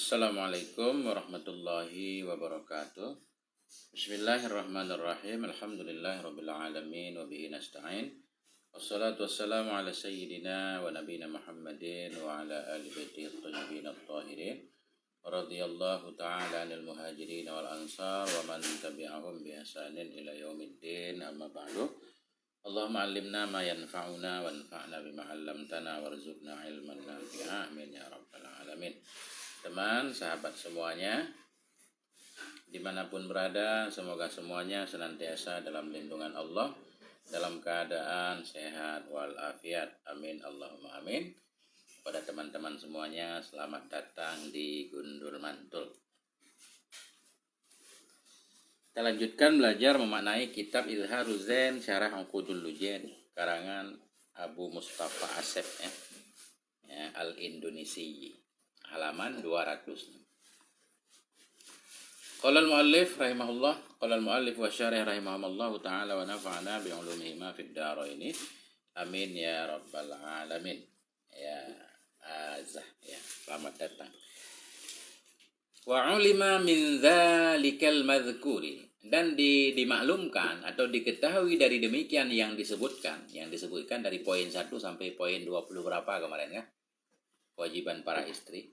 Assalamualaikum warahmatullahi wabarakatuh. Bismillahirrahmanirrahim. Alhamdulillahirabbil alamin wa bihi nasta'in. Wassalatu wassalamu ala sayyidina wa nabiyina Muhammadin wa ala ali baitihi thayyibin at-tahirin. Radhiyallahu ta'ala 'anil muhajirin wal ansar wa man tabi'ahum bi ihsanin ila yaumiddin. Amma ba'du. Allahumma 'allimna ma yanfa'una wanfa'na bima 'allamtana warzuqna ilman nafi'a. Amin ya rabbal alamin. Teman, sahabat semuanya, dimanapun berada, semoga semuanya senantiasa dalam lindungan Allah, dalam keadaan sehat walafiat. Amin, Allahumma amin. Pada teman-teman semuanya, selamat datang di Gundul Mantul. Kita lanjutkan belajar memaknai kitab Izharuz Zain Syarah Uqudul Lujain, karangan Abu Mustafa Asef Al-Indonesi, halaman 200. Qala al-muallif rahimahullah, qala al-muallif wa syarih rahimahullah ta'ala wa nafa'ana bi ulumihima fid dharain. Amin ya rabbal alamin. Ya azah ya, selamat datang. Wa ulima min dzalikal madhkuri, dan dimaklumkan atau diketahui dari demikian yang disebutkan dari poin 1 sampai poin 20 berapa kemarin ya? Kewajiban para istri.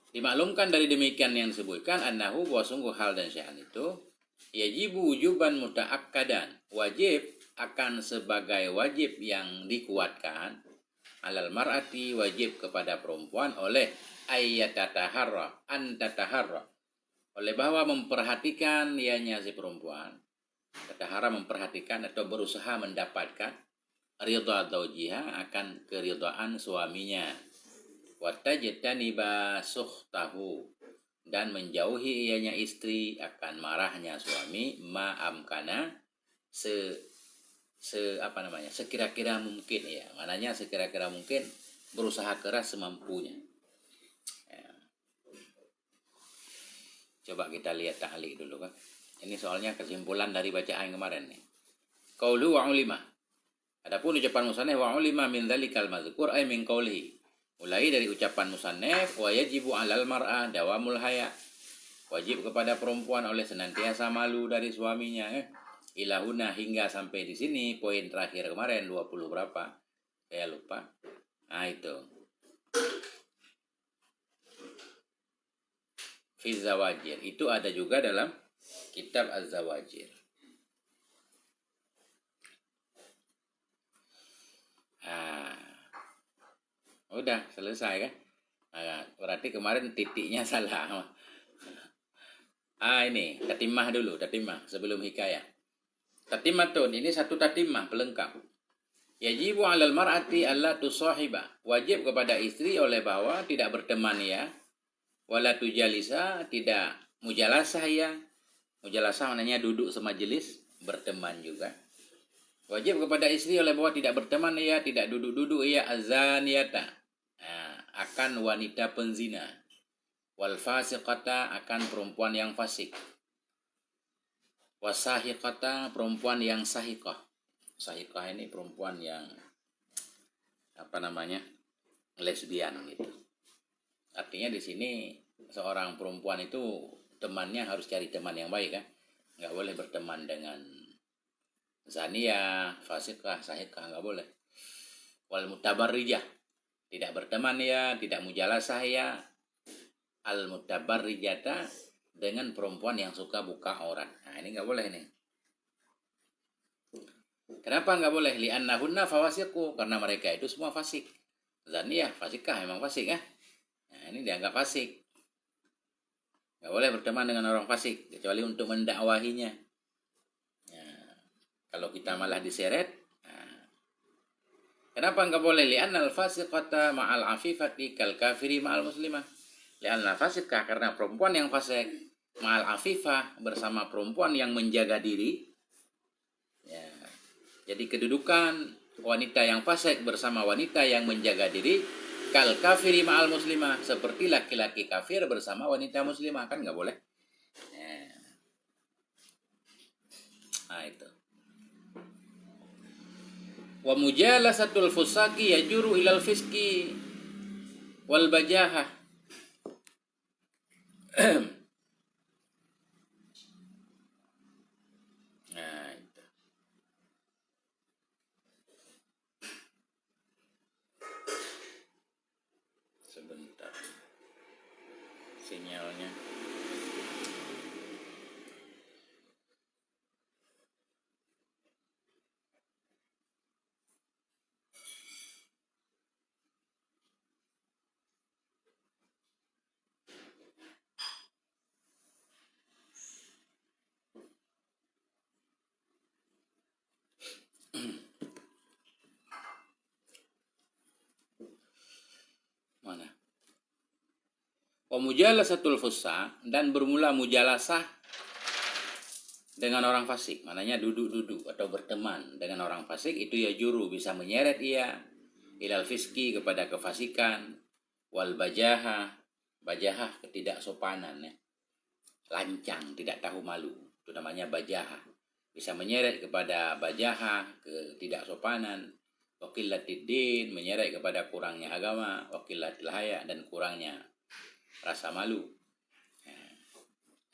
Dimaklumkan dari demikian yang disebutkan annahu, bahwa sungguh hal dan sya'an itu yajibu wujuban muta'akkadan, wajib akan sebagai wajib yang dikuatkan, alal mar'ati, wajib kepada perempuan, oleh ayyatataharra, antataharra, oleh bahwa memperhatikan ianya si perempuan, tatahara memperhatikan atau berusaha mendapatkan ridha zawjiha, akan keridhaan suaminya, wa tajtaniba sukhtahu, dan menjauhi ianya istri akan marahnya suami, ma amkana, sekira-kira mungkin ya, mananya sekira-kira mungkin, berusaha keras semampunya ya. Coba kita lihat ta'liq dulu kan. Ini soalnya kesimpulan dari bacaan kemarin nih. Qaulu wa ulima, adapun ucapan musannif wa ulima min dzalikal mazkur ay min qaulihi, mulai dari ucapan musannif wa yajibu 'alal mar'ah dawamul haya, wajib kepada perempuan oleh senantiasa malu dari suaminya ilahuna, hingga sampai di sini poin terakhir kemarin 20 berapa? Saya lupa. Nah itu. Fi zawajir, itu ada juga dalam kitab Az-Zawajir. Udah selesai kan? Nah, berarti kemarin titiknya salah. Ini tatimah dulu, tatimah sebelum hikayah. Tatimatun, ini satu tatimah pelengkap. Yajibu 'alal mar'ati alla tusahiba, wajib kepada istri oleh bahwa tidak berteman ya, wala tujalisa, tidak mujalasah ya. Mujalasah maknanya duduk semajelis, berteman juga. Wajib kepada istri oleh bahwa tidak berteman ya, tidak duduk-duduk ya, azaniyata, akan wanita penzina, wal fasiqata, akan perempuan yang fasik, wasahiqata, perempuan yang sahiqah. Sahiqah ini perempuan yang lesbian gitu. Artinya di sini seorang perempuan itu temannya harus cari teman yang baik kan. Nggak boleh berteman dengan zaniyah, fasiqah, sahiqah, nggak boleh. Wal mutabarrijah, tidak berteman ya, tidak mujalasah ya, al mutabarrijata, dengan perempuan yang suka buka aurat. Nah ini nggak boleh nih. Kenapa nggak boleh? Li'annahunna fawasiqu, karena mereka itu semua fasik. Zaniyah, fasikah, memang fasik ya. Nah ini dianggap fasik. Nggak boleh berteman dengan orang fasik kecuali untuk mendakwahinya. Kalau kita malah diseret, kenapa nggak boleh? Li'annal fasiqata ma'al afifati kal kafiri ma'al muslimah. Li'annal fasiqah, karena perempuan yang fasik, ma'al afifah, bersama perempuan yang menjaga diri ya. Jadi kedudukan wanita yang fasik bersama wanita yang menjaga diri, kal kafiri ma'al muslimah, seperti laki-laki kafir bersama wanita muslimah, kan nggak boleh ya. Nah itu. Wa mujalasatul fusaqi yajuru ilal fiski wal bajahah, Nah, itu. Sebentar. Sinyalnya. Mana? Wa mujalasatul fusaq, dan bermula mujalasah dengan orang fasik, maknanya duduk-duduk atau berteman dengan orang fasik, itu ya juru bisa menyeret ia ilal fiski, kepada kefasikan, wal bajahah, bajahah ketidaksopanan ya, lancang, tidak tahu malu, itu namanya bajahah, bisa menyeret kepada bajahah, ketidaksopanan, waqilatid, menyeret kepada kurangnya agama, waqilatil haya, dan kurangnya rasa malu.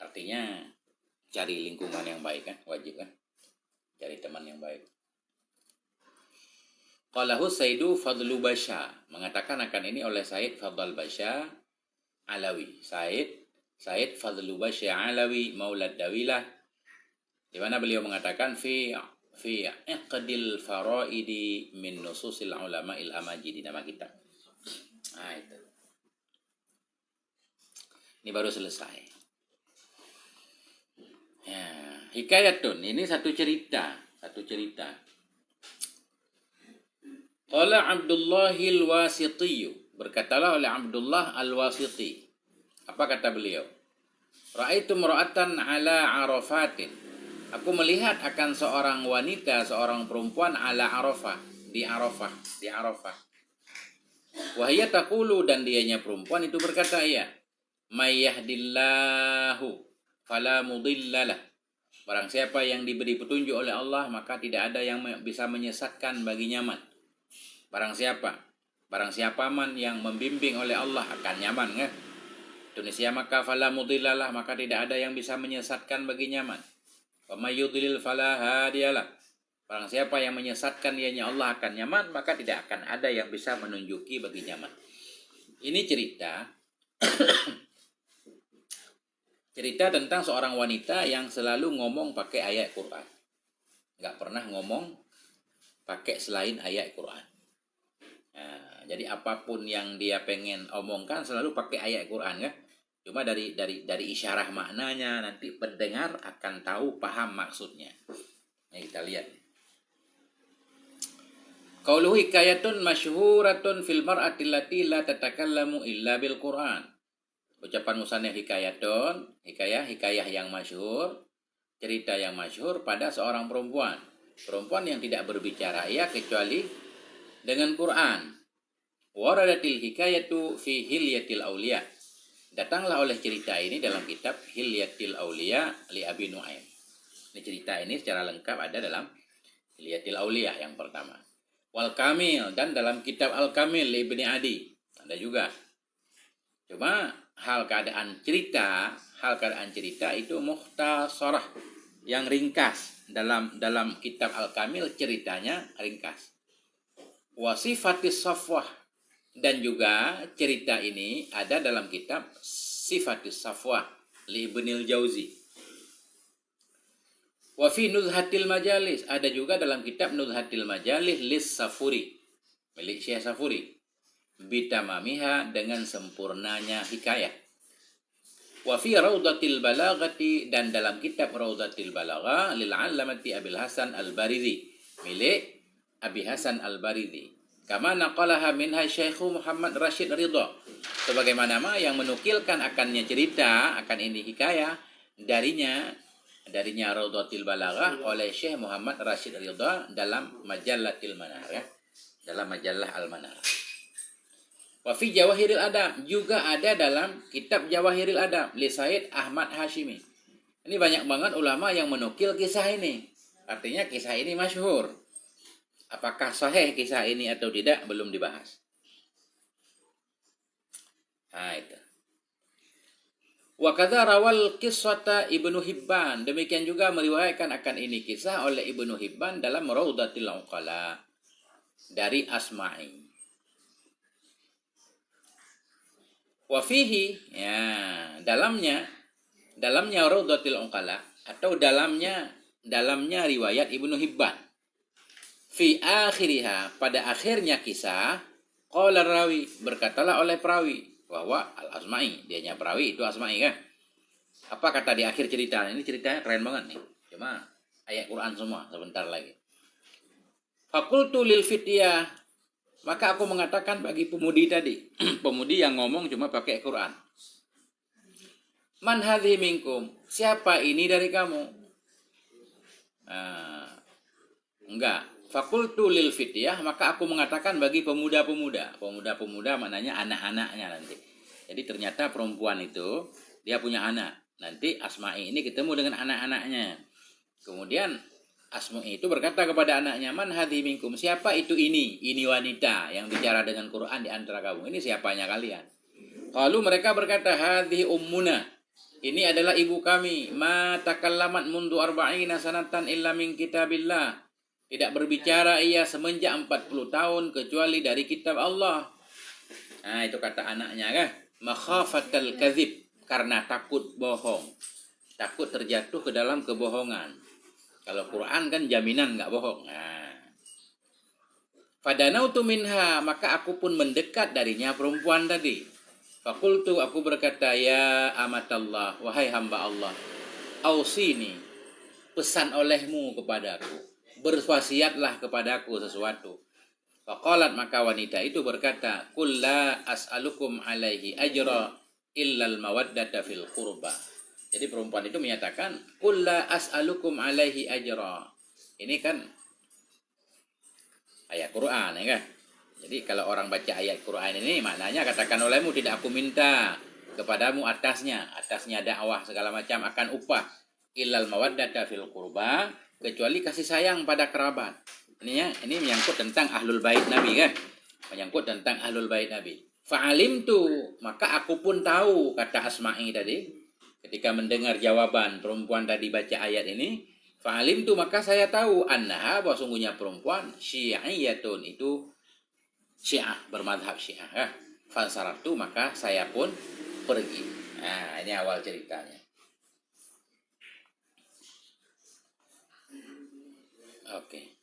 Artinya cari lingkungan yang baik kan, wajib kan, cari teman yang baik. Qalahu Sayyidu Fadlu Basya, mengatakan akan ini oleh Said Fadl Basya Alawi, Said Fadlu Basya Alawi Maulad Dawilah, di mana beliau mengatakan fi iqdil faraidi min nususil ulama il amajid, nama kita. Nah, itu. Ini baru selesai. Ya, hikayatun, ini satu cerita. Qala Abdullahil Wasiti, berkatalah oleh Abdullah Al-Wasiti. Apa kata beliau? Ra'aitu mra'atan ala Arafatin. Aku melihat akan seorang wanita, seorang perempuan ala Arafah, di Arafah. Wahia taqulu, dan dianya perempuan itu berkata, ya, may yahdillahu fala mudhillalah. Barang siapa yang diberi petunjuk oleh Allah, maka tidak ada yang bisa menyesatkan baginya man. Barang siapa man yang membimbing oleh Allah akan nyaman kan? Indonesia maka fala mudhillalah, maka tidak ada yang bisa menyesatkan baginya man. Wa may yudlil fala hadiyalah. Barang siapa yang menyesatkan ianya Allah akan nyaman, maka tidak akan ada yang bisa menunjuki bagi nyaman. Ini cerita tentang seorang wanita yang selalu ngomong pakai ayat Quran. Nggak pernah ngomong pakai selain ayat Quran. Nah, jadi apapun yang dia pengen omongkan selalu pakai ayat Quran kan. Cuma dari isyarah maknanya nanti pendengar akan tahu, paham maksudnya. Nah, kita lihat. Qauluhu hikayatun masyhuratun fil mar'ati allati la tatakallamu illa bil Quran. Ucapan musannif hikayah yang masyhur, cerita yang masyhur pada seorang perempuan yang tidak berbicara ia kecuali dengan Quran. Waradatil hikayatu fi Hilyatil Auliya. Datanglah oleh cerita ini dalam kitab Hilyatil Auliya li Abi Nuaim. Ini cerita ini secara lengkap ada dalam Hilyatil Auliya yang pertama. Wal Kamil, dan dalam kitab Al Kamil li Ibni Adi ada juga. Cuma hal keadaan cerita itu mukhtasarah, yang ringkas. Dalam kitab Al-Kamil ceritanya ringkas. Wasifatis Safwah, dan juga cerita ini ada dalam kitab Sifatis Safwah li Ibnil Jauzi. Wa fi Nuzhatil Majalis, ada juga dalam kitab Nuzhatil Majalis lis Safuri, milik Syekh Safuri. Bitamamiha, dengan sempurnanya hikayah. Wa fi Raudatil Balaghati, dan dalam kitab Raudatil Balaghah lil 'allamati Abil Hasan Al-Barizi, milik Abi Hasan Al-Barizi. Kama naqalaha minha Syekh Muhammad Rashid Ridha, sebagaimana yang menukilkan akannya cerita akan ini hikayah darinya Raudatil Balaghah oleh Syekh Muhammad Rashid Ridha dalam Majallatil Manar ya, dalam majalah Al-Manar. Wa fi Jawahiril Adab, juga ada dalam kitab Jawahiril Adab li Said Ahmad Hashimi. Ini banyak banget ulama yang menukil kisah ini. Artinya kisah ini masyhur. Apakah sahih kisah ini atau tidak belum dibahas. Nah, itu. Wa kadza rawal qissata Ibnu Hibban. Demikian juga meriwayatkan akan ini kisah oleh Ibnu Hibban dalam Raudatil Uqala dari Asma'i. Wa fihi, ya, dalamnya Raudatil Uqala atau dalamnya riwayat Ibnu Hibban. Fi akhiriha, pada akhirnya kisah, qala rawi, berkatalah oleh perawi bahwa Al-Asma'i, dianya perawi itu Asma'i kan. Apa kata di akhir cerita? Ini ceritanya keren banget nih. Cuma ayat Quran semua sebentar lagi. Fakultu lil fityah, maka aku mengatakan bagi pemudi tadi, pemudi yang ngomong cuma pakai Quran. Man hadhi minkum, siapa ini dari kamu? Enggak. Fakultu lil fityah, maka aku mengatakan bagi pemuda-pemuda. Pemuda-pemuda maknanya anak-anaknya nanti. Jadi ternyata perempuan itu dia punya anak. Nanti Asma'i ini ketemu dengan anak-anaknya. Kemudian Asma'i itu berkata kepada anaknya, man hadhi minkum, siapa itu ini? Ini wanita yang bicara dengan Quran di antara kamu. Ini siapanya kalian? Lalu mereka berkata, hadhi ummuna, ini adalah ibu kami. Ma takallamat mundu arba'ina sanatan illa min kitabillah. Tidak berbicara ia semenjak 40 tahun kecuali dari kitab Allah. Nah, itu kata anaknya kan. Makhafatal kadzib, karena takut bohong. Takut terjatuh ke dalam kebohongan. Kalau Quran kan jaminan enggak bohong. Nah. Fadanautu minha, maka aku pun mendekat darinya perempuan tadi. Fakultu, aku berkata, ya amatallah, wahai hamba Allah, ausini, pesan olehmu kepadaku, berwasiatlah kepadaku sesuatu. Faqalat, maka wanita itu berkata, qul la as'alukum alaihi ajra illal mawaddata fil qurba. Jadi perempuan itu menyatakan, qul la as'alukum alaihi ajra. Ini kan ayat Quran ya kan. Jadi kalau orang baca ayat Quran ini maknanya katakan olehmu, tidak aku minta kepadamu atasnya dakwah segala macam akan upah, illal mawaddata fil qurba, kecuali kasih sayang pada kerabat. Ini menyangkut tentang ahlul bait Nabi kan? Menyangkut tentang ahlul bait Nabi. Fa'alimtu, maka aku pun tahu, kata Asma'i tadi ketika mendengar jawaban perempuan tadi baca ayat ini, fa'alimtu, maka saya tahu, annaha, bahwa sungguhnya perempuan syi'iyatun, itu Syiah, bermadhab Syiah ya. Fansaraftu, maka saya pun pergi. Nah, ini awal ceritanya. Oke.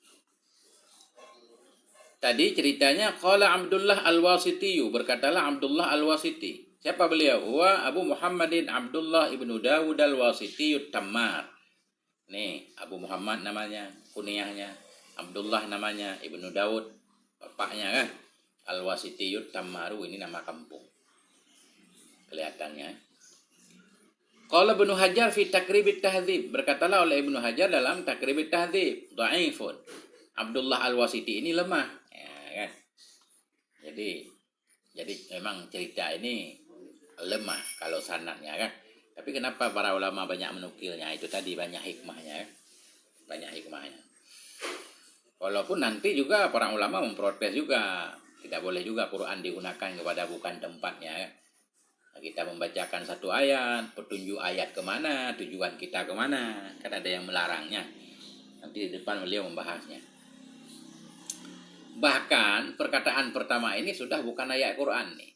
Tadi ceritanya qala Abdullah Al-Wasiti, berkatalah Abdullah Al-Wasiti. Siapa beliau? Wa Abu Muhammadin Abdullah ibnu Dawud Al-Wasiti Tammar. Nih, Abu Muhammad namanya, kunyahnya. Abdullah namanya, ibnu Dawud bapaknya kan. Al-Wasiti Tammaru, ini nama kampung. Kelihatannya. Qala Ibnu Hajar fi Takribit Tahdzib, berkatalah oleh Ibnu Hajar dalam Takribit Tahdzib, dhaifun. Abdullah Al-Wasiti ini lemah, ya kan? Jadi memang cerita ini lemah kalau sanadnya kan. Tapi kenapa para ulama banyak menukilnya? Itu tadi banyak hikmahnya, banyak hikmahnya. Walaupun nanti juga para ulama memprotes juga, tidak boleh juga Quran digunakan kepada bukan tempatnya. Kita membacakan satu ayat, petunjuk ayat kemana, tujuan kita kemana, kan ada yang melarangnya. Nanti di depan beliau membahasnya. Bahkan perkataan pertama ini sudah bukan ayat Quran nih.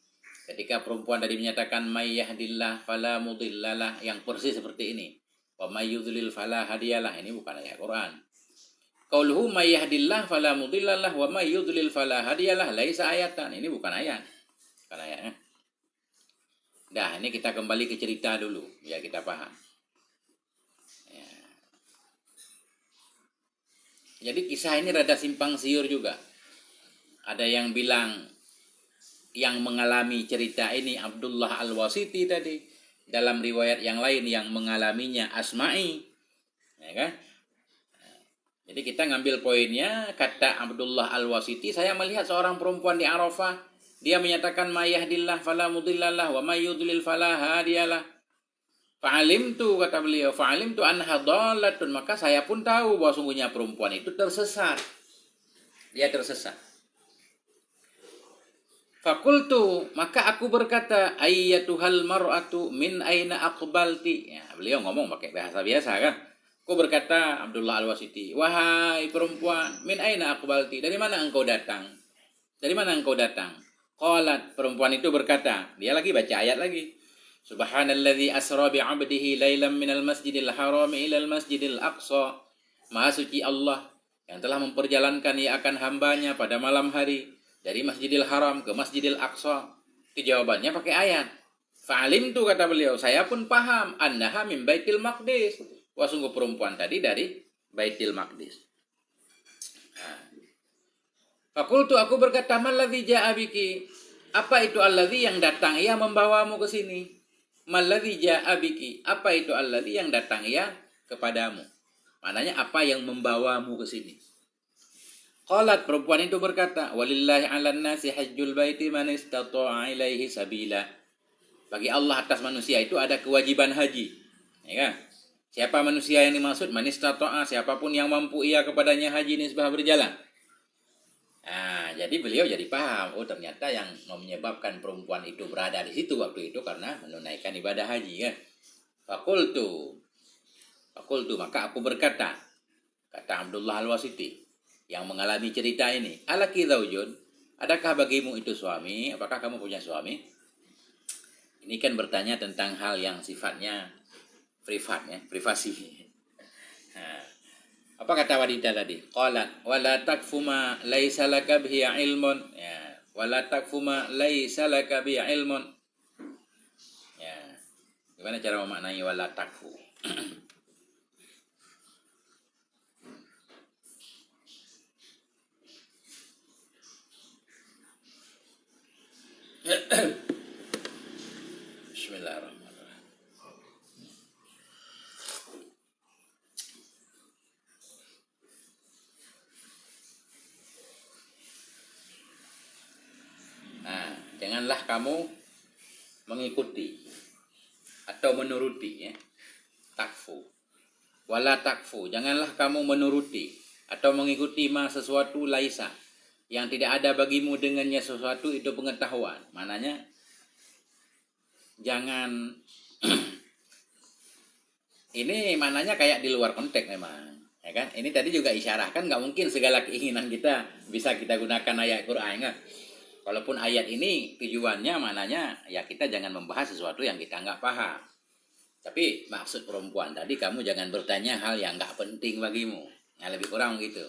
Ketika perempuan tadi menyatakan may yahdillah fala mudhillalah, yang persis seperti ini. Wa may yudlil fala hadiyalah, ini bukan ayat Quran. Qauluhu may yahdillah fala mudhillalah wa may yudlil fala hadiyalah laisa ayatan, ini bukan ayat. Bukan ayatnya. Dah, ini kita kembali ke cerita dulu biar kita paham. Ya. Jadi kisah ini rada simpang siur juga. Ada yang bilang yang mengalami cerita ini Abdullah Al-Wasiti tadi, dalam riwayat yang lain yang mengalaminya Asma'i, ya kan? Jadi kita ngambil poinnya, kata Abdullah Al-Wasiti, saya melihat seorang perempuan di Arafah, dia menyatakan may yahdillah fala mudhillalah wa may yudlil fala hadiyalah. Fa'alimtu, kata beliau, fa'alimtu annaha dhalatun, maka saya pun tahu bahwa sungguhnya perempuan itu tersesat. Dia tersesat. Fakultu, maka aku berkata, ayyatuhal mar'atu min aina aqbalti. Ya, beliau ngomong pakai bahasa biasa kan. Aku berkata, Abdullah Al-Wasiti, wahai perempuan, min aina aqbalti, dari mana engkau datang? Dari mana engkau datang? Qalat, perempuan itu berkata, dia lagi baca ayat lagi. Subhanalladzi asra bi'abdihi lailan minal masjidil haram ilal masjidil aqsa. Maha suci Allah yang telah memperjalankan ia akan hambanya pada malam hari dari Masjidil Haram ke Masjidil Aqsa. Itu jawabannya pakai ayat. Fa'alim tu, kata beliau, saya pun paham, annaha min Baitil Maqdis. Wah, sungguh perempuan tadi dari Baitil Maqdis. Fakultu, aku berkata, malladzi ja'a biki? Apa itu alladzi yang datang ia membawamu ke sini? Malladzi ja'a biki? Apa itu alladzi yang datang ia kepadamu? Maknanya apa yang membawamu ke sini? Qalat, perempuan itu berkata, walillahi 'alan nasi hajjul baiti man istata'a ilaihi sabila. Bagi Allah atas manusia itu ada kewajiban haji. Ya kan? Siapa manusia yang dimaksud? Man istata'a, siapapun yang mampu ia kepadanya haji nisbah berjalan. Nah, jadi beliau jadi paham, oh ternyata yang menyebabkan perempuan itu berada di situ waktu itu karena menunaikan ibadah haji kan. Fakultu, maka aku berkata, kata Abdullah Al-Wasiti yang mengalami cerita ini, alaki zaujun, adakah bagimu itu suami? Apakah kamu punya suami? Ini kan bertanya tentang hal yang sifatnya privat, ya, privasi. Nah, apa kata wanita tadi? Qalat wala takfu ma laisa laka bihi ilmun. Ya, wala takfu ma laisa laka bihi ilmun. Ya. Gimana cara memaknai wala takfu? Bismillahirrahmanirrahim. Nah, janganlah kamu mengikuti atau menuruti, ya. Takfu. Wala takfu, janganlah kamu menuruti atau mengikuti ma sesuatu laisa yang tidak ada bagimu dengannya sesuatu itu pengetahuan. Maknanya jangan ini maknanya kayak di luar konteks memang, ya kan? Ini tadi juga isyarahkan, nggak mungkin segala keinginan kita bisa kita gunakan ayat Quran kan? Walaupun ayat ini tujuannya maknanya ya kita jangan membahas sesuatu yang kita nggak paham. Tapi maksud perempuan tadi, kamu jangan bertanya hal yang nggak penting bagimu. Ya, lebih kurang gitu.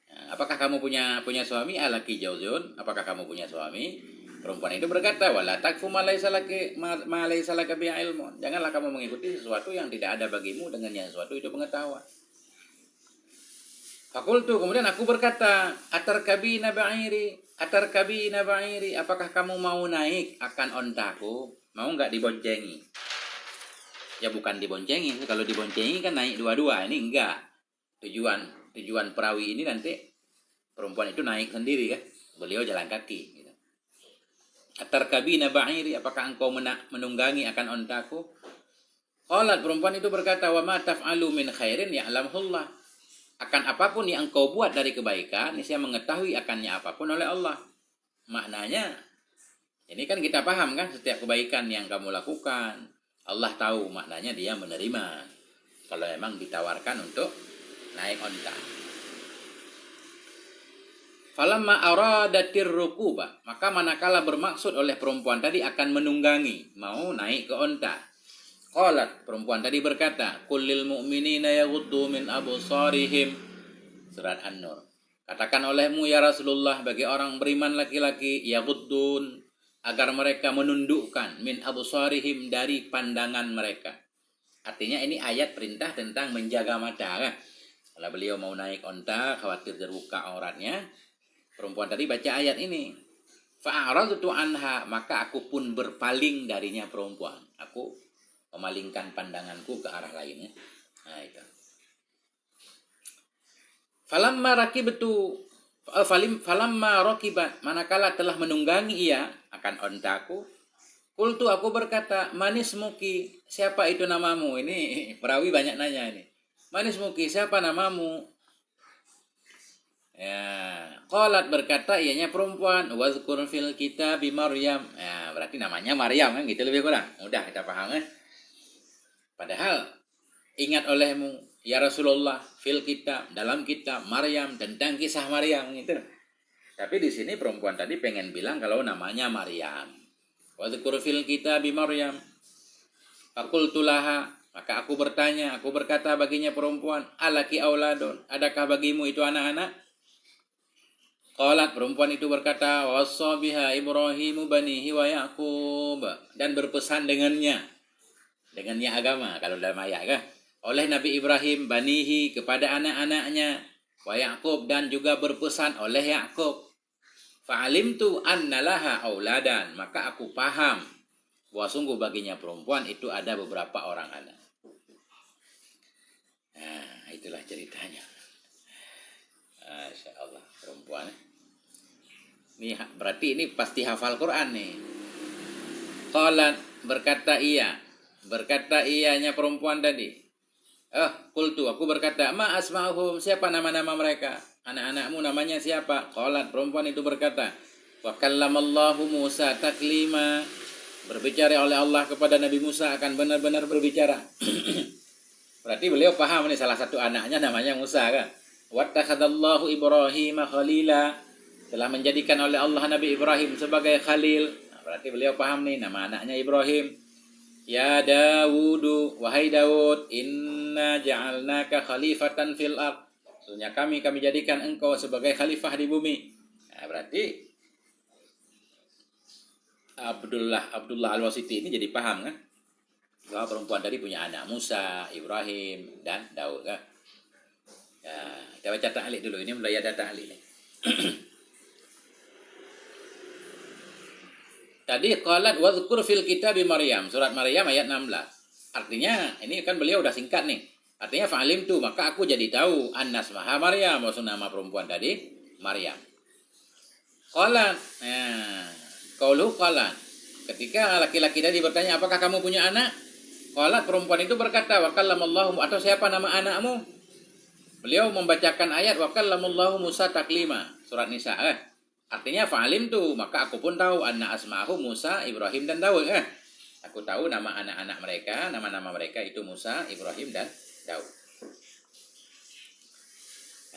Nah, apakah kamu punya suami? Alaki jauzun. Apakah kamu punya suami? Perempuan itu berkata, wala takfu ma laysa laka bi ilmun. Janganlah kamu mengikuti sesuatu yang tidak ada bagimu dengannya sesuatu itu pengetahuan. Fakultu, kemudian aku berkata, atarkabina ba'iri, apakah kamu mau naik akan ontaku? Mau nggak diboncengi? Ya bukan diboncengi, kalau diboncengi kan naik dua-dua, ini enggak. Tujuan perawi ini nanti perempuan itu naik sendiri kan, beliau jalan kaki gitu. Atarkabina ba'iri, apakah engkau menunggangi akan ontaku? Qalat, perempuan itu berkata, wa ma taf'alu min khairin ya'lamullah. Akan apapun yang engkau buat dari kebaikan, ini saya mengetahui akannya apapun oleh Allah. Maknanya ini kan kita paham kan, setiap kebaikan yang kamu lakukan Allah tahu, maknanya dia menerima kalau memang ditawarkan untuk naik onta. Falamma aradatir rukuba, maka manakala bermaksud oleh perempuan tadi akan menunggangi, mau naik ke onta. Qalat, perempuan tadi berkata, kullil mu'minina yaghuddu min absarihim. Surat An-Nur. Katakan olehmu ya Rasulullah bagi orang beriman laki-laki, yaghuddun, agar mereka menundukkan min absarihim, dari pandangan mereka. Artinya ini ayat perintah tentang menjaga mata kan. Kalau beliau mau naik onta khawatir terbuka auratnya, perempuan tadi baca ayat ini. Fa'aradtu anha, maka aku pun berpaling darinya perempuan. Aku memalingkan pandanganku ke arah lainnya. Nah itu. Falamma rakibat, manakala telah menunggangi ia akan ontaku, qultu, aku berkata, manis muki, siapa itu namamu? Ini perawi banyak nanya ini. Manis muki, siapa namamu? Ya, qalat berkata ianya perempuan, wazkur fil kitab Maryam. Ya, berarti namanya Maryam kan gitu lebih kurang. Mudah kita paham kan? Padahal ingat olehmu ya Rasulullah fil kitab, dalam kitab Maryam, tentang kisah Maryam gitu. Tapi di sini perempuan tadi pengen bilang kalau namanya Maryam. Wazkur fil kitab Maryam. Faqultu laha, maka aku bertanya, aku berkata baginya perempuan, alaki auladun, adakah bagimu itu anak-anak? Qalat, perempuan itu berkata, wassa biha Ibrahimu banihi wa Yaqub, dan berpesan dengannya agama kalau dalam ayat kan, oleh Nabi Ibrahim banihi kepada anak-anaknya, wa Yaqub dan juga berpesan oleh Yaqub. Fa'alimtu anna laha auladan, maka aku paham bahwa sungguh baginya perempuan itu ada beberapa orang anak. Nah, itulah ceritanya. Masya Allah, perempuan. Ini berarti ini pasti hafal Quran nih. Qalat, berkata ianya perempuan tadi. Qultu, aku berkata, ma asma'uhum, siapa nama-nama mereka? Anak-anakmu namanya siapa? Qalat, perempuan itu berkata, wa kallamallahu Musa taklima, berbicara oleh Allah kepada Nabi Musa akan benar-benar berbicara. Berarti beliau paham nih salah satu anaknya namanya Musa kan. Wattakhadallahu Ibrahim khalila, telah menjadikan oleh Allah Nabi Ibrahim sebagai khalil. Nah, berarti beliau paham nih nama anaknya Ibrahim. Ya Dawudu, wahai Daud, inna ja'alnaka khalifatan fil ard. Sesungguhnya kami jadikan engkau sebagai khalifah di bumi. Nah, berarti Abdullah Al-Wasiti ini jadi paham kan? Bahwa perempuan tadi punya anak Musa, Ibrahim, dan Daud kan? Ya, kita baca ta'liq dulu. Ini mulai ada ta'liq nih. Tadi qalat wadhkur fil kitab Maryam, surat Maryam ayat 16. Artinya ini kan beliau udah singkat nih. Artinya fa'alim tu, maka aku jadi tahu annas maha Maryam, maksud nama perempuan tadi Maryam. Qalat, qaulu qalat. Ketika laki-laki tadi bertanya, apakah kamu punya anak? Qalat, perempuan itu berkata, wa kallamallahu, atau siapa nama anakmu? Beliau membacakan ayat wa kallamallahu Musa taklima, surat Nisa. Artinya fa'alim tu, maka aku pun tahu anna asma'ahu Musa, Ibrahim dan Daud. Aku tahu nama anak-anak mereka, nama-nama mereka itu Musa, Ibrahim dan Daud.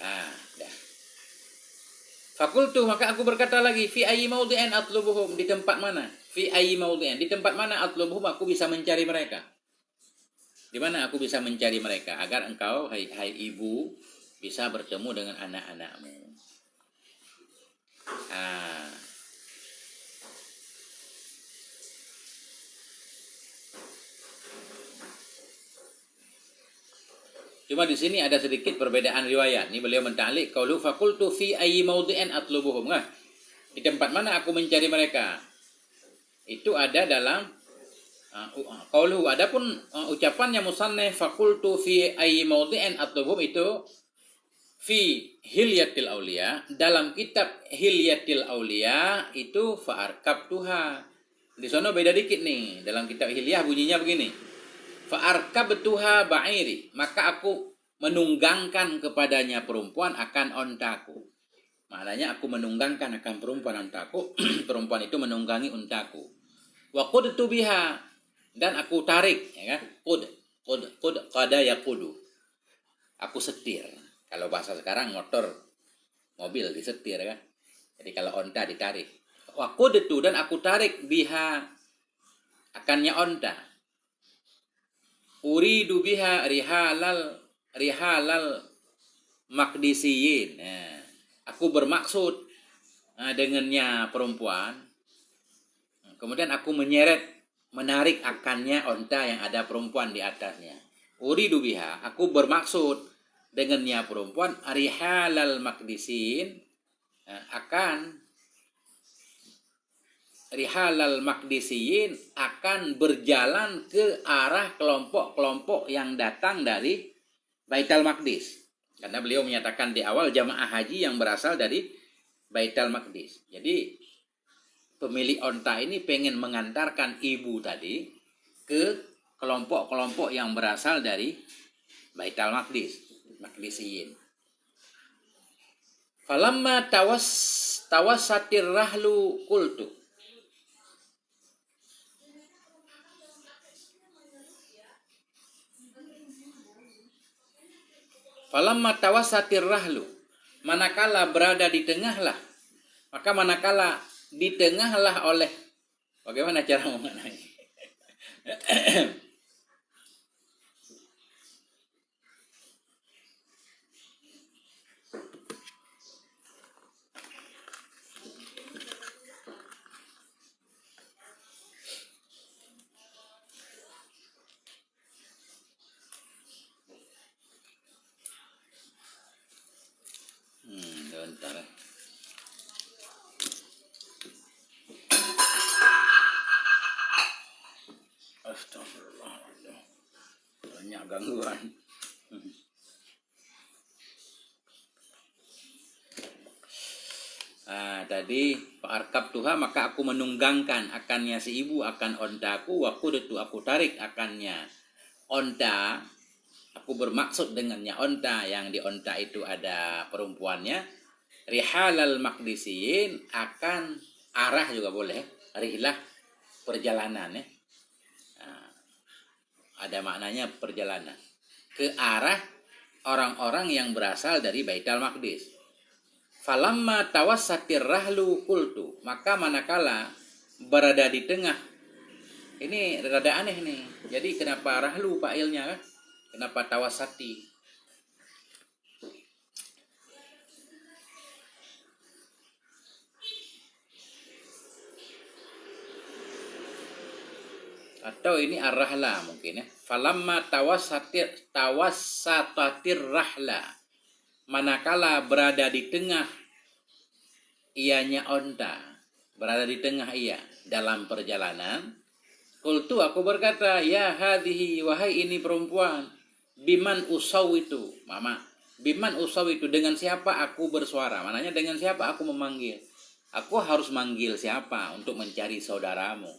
Nah, dah. Fakultu, maka aku berkata lagi, fi ayyi mawdi'in atlubuhum, di tempat mana? Fi ayyi mawdi'in, di tempat mana atlubuhum aku bisa mencari mereka? Di mana aku bisa mencari mereka agar engkau hai ibu bisa bertemu dengan anak-anakmu. Cuma di sini ada sedikit perbedaan riwayat. Ini beliau mentaklik qaulu faqultu fi ayyi mawdi'in atlubuhum. Di tempat mana aku mencari mereka? Itu ada dalam qaulu. Adapun ucapannya musannif faqultu fi ayyi mawdi'in atlubuhum itu fi Hilyatil Auliya, dalam kitab Hilyatil Auliya itu fa'arkabtuha. Di sana beda dikit nih. Dalam kitab Hilyah bunyinya begini. Fa'arkabtuha ba'iri, maka aku menunggangkan kepadanya perempuan akan ontaku. Maknanya aku menunggangkan akan perempuan ontaku. Perempuan itu menunggangi ontaku. Wa qudtu biha, dan aku tarik, ya kan? Qada yaqudu. Aku setir. Kalau bahasa sekarang mobil disetir kan. Jadi kalau onta ditarik. Waqudu, dan aku tarik biha akannya onta. Uridu biha rihalal maqdisiyin. Aku bermaksud dengannya perempuan. Kemudian aku menarik akannya onta yang ada perempuan di atasnya. Uridu biha, aku bermaksud dengannya perempuan rihalal maqdisin, akan rihalal maqdisiyin, akan berjalan ke arah kelompok-kelompok yang datang dari Baitul Maqdis. Karena beliau menyatakan di awal jamaah haji yang berasal dari Baitul Maqdis. Jadi pemilik onta ini pengen mengantarkan ibu tadi ke kelompok-kelompok yang berasal dari Baitul Maqdis. Maqdisiyin. Falamma tawassatir rahlu qultu. Falamma tawassatir rahlu, manakala berada di tengahlah, maka manakala di tengahlah oleh, bagaimana cara memaknai? Bentar. Astagfirullahaladzim. Banyak gangguan. Tadi Arkab tuha, maka aku menunggangkan akannya si ibu akan ontaku, aku tarik akannya onta. Aku bermaksud dengannya onta, yang di onta itu ada perempuannya. Rihalal maqdisiyin, akan arah juga boleh. Rihlah perjalanan ya. Ada maknanya perjalanan ke arah orang-orang yang berasal dari Baitul Maqdis. Falamma tawassatir rahlu qultu, maka manakala berada di tengah. Ini rada aneh nih. Jadi kenapa rahlu fa'ilnya kan? Kenapa tawassati? Atau ini ar-rahla mungkin ya. Falamma tawassatatir rahla, manakala berada di tengah ianya onta, berada di tengah ia dalam perjalanan. Qultu, aku berkata, ya hadhihi, wahai ini perempuan, biman usawitu, mama, biman usawitu, dengan siapa aku bersuara? Maknanya dengan siapa aku memanggil? Aku harus manggil siapa untuk mencari saudaramu?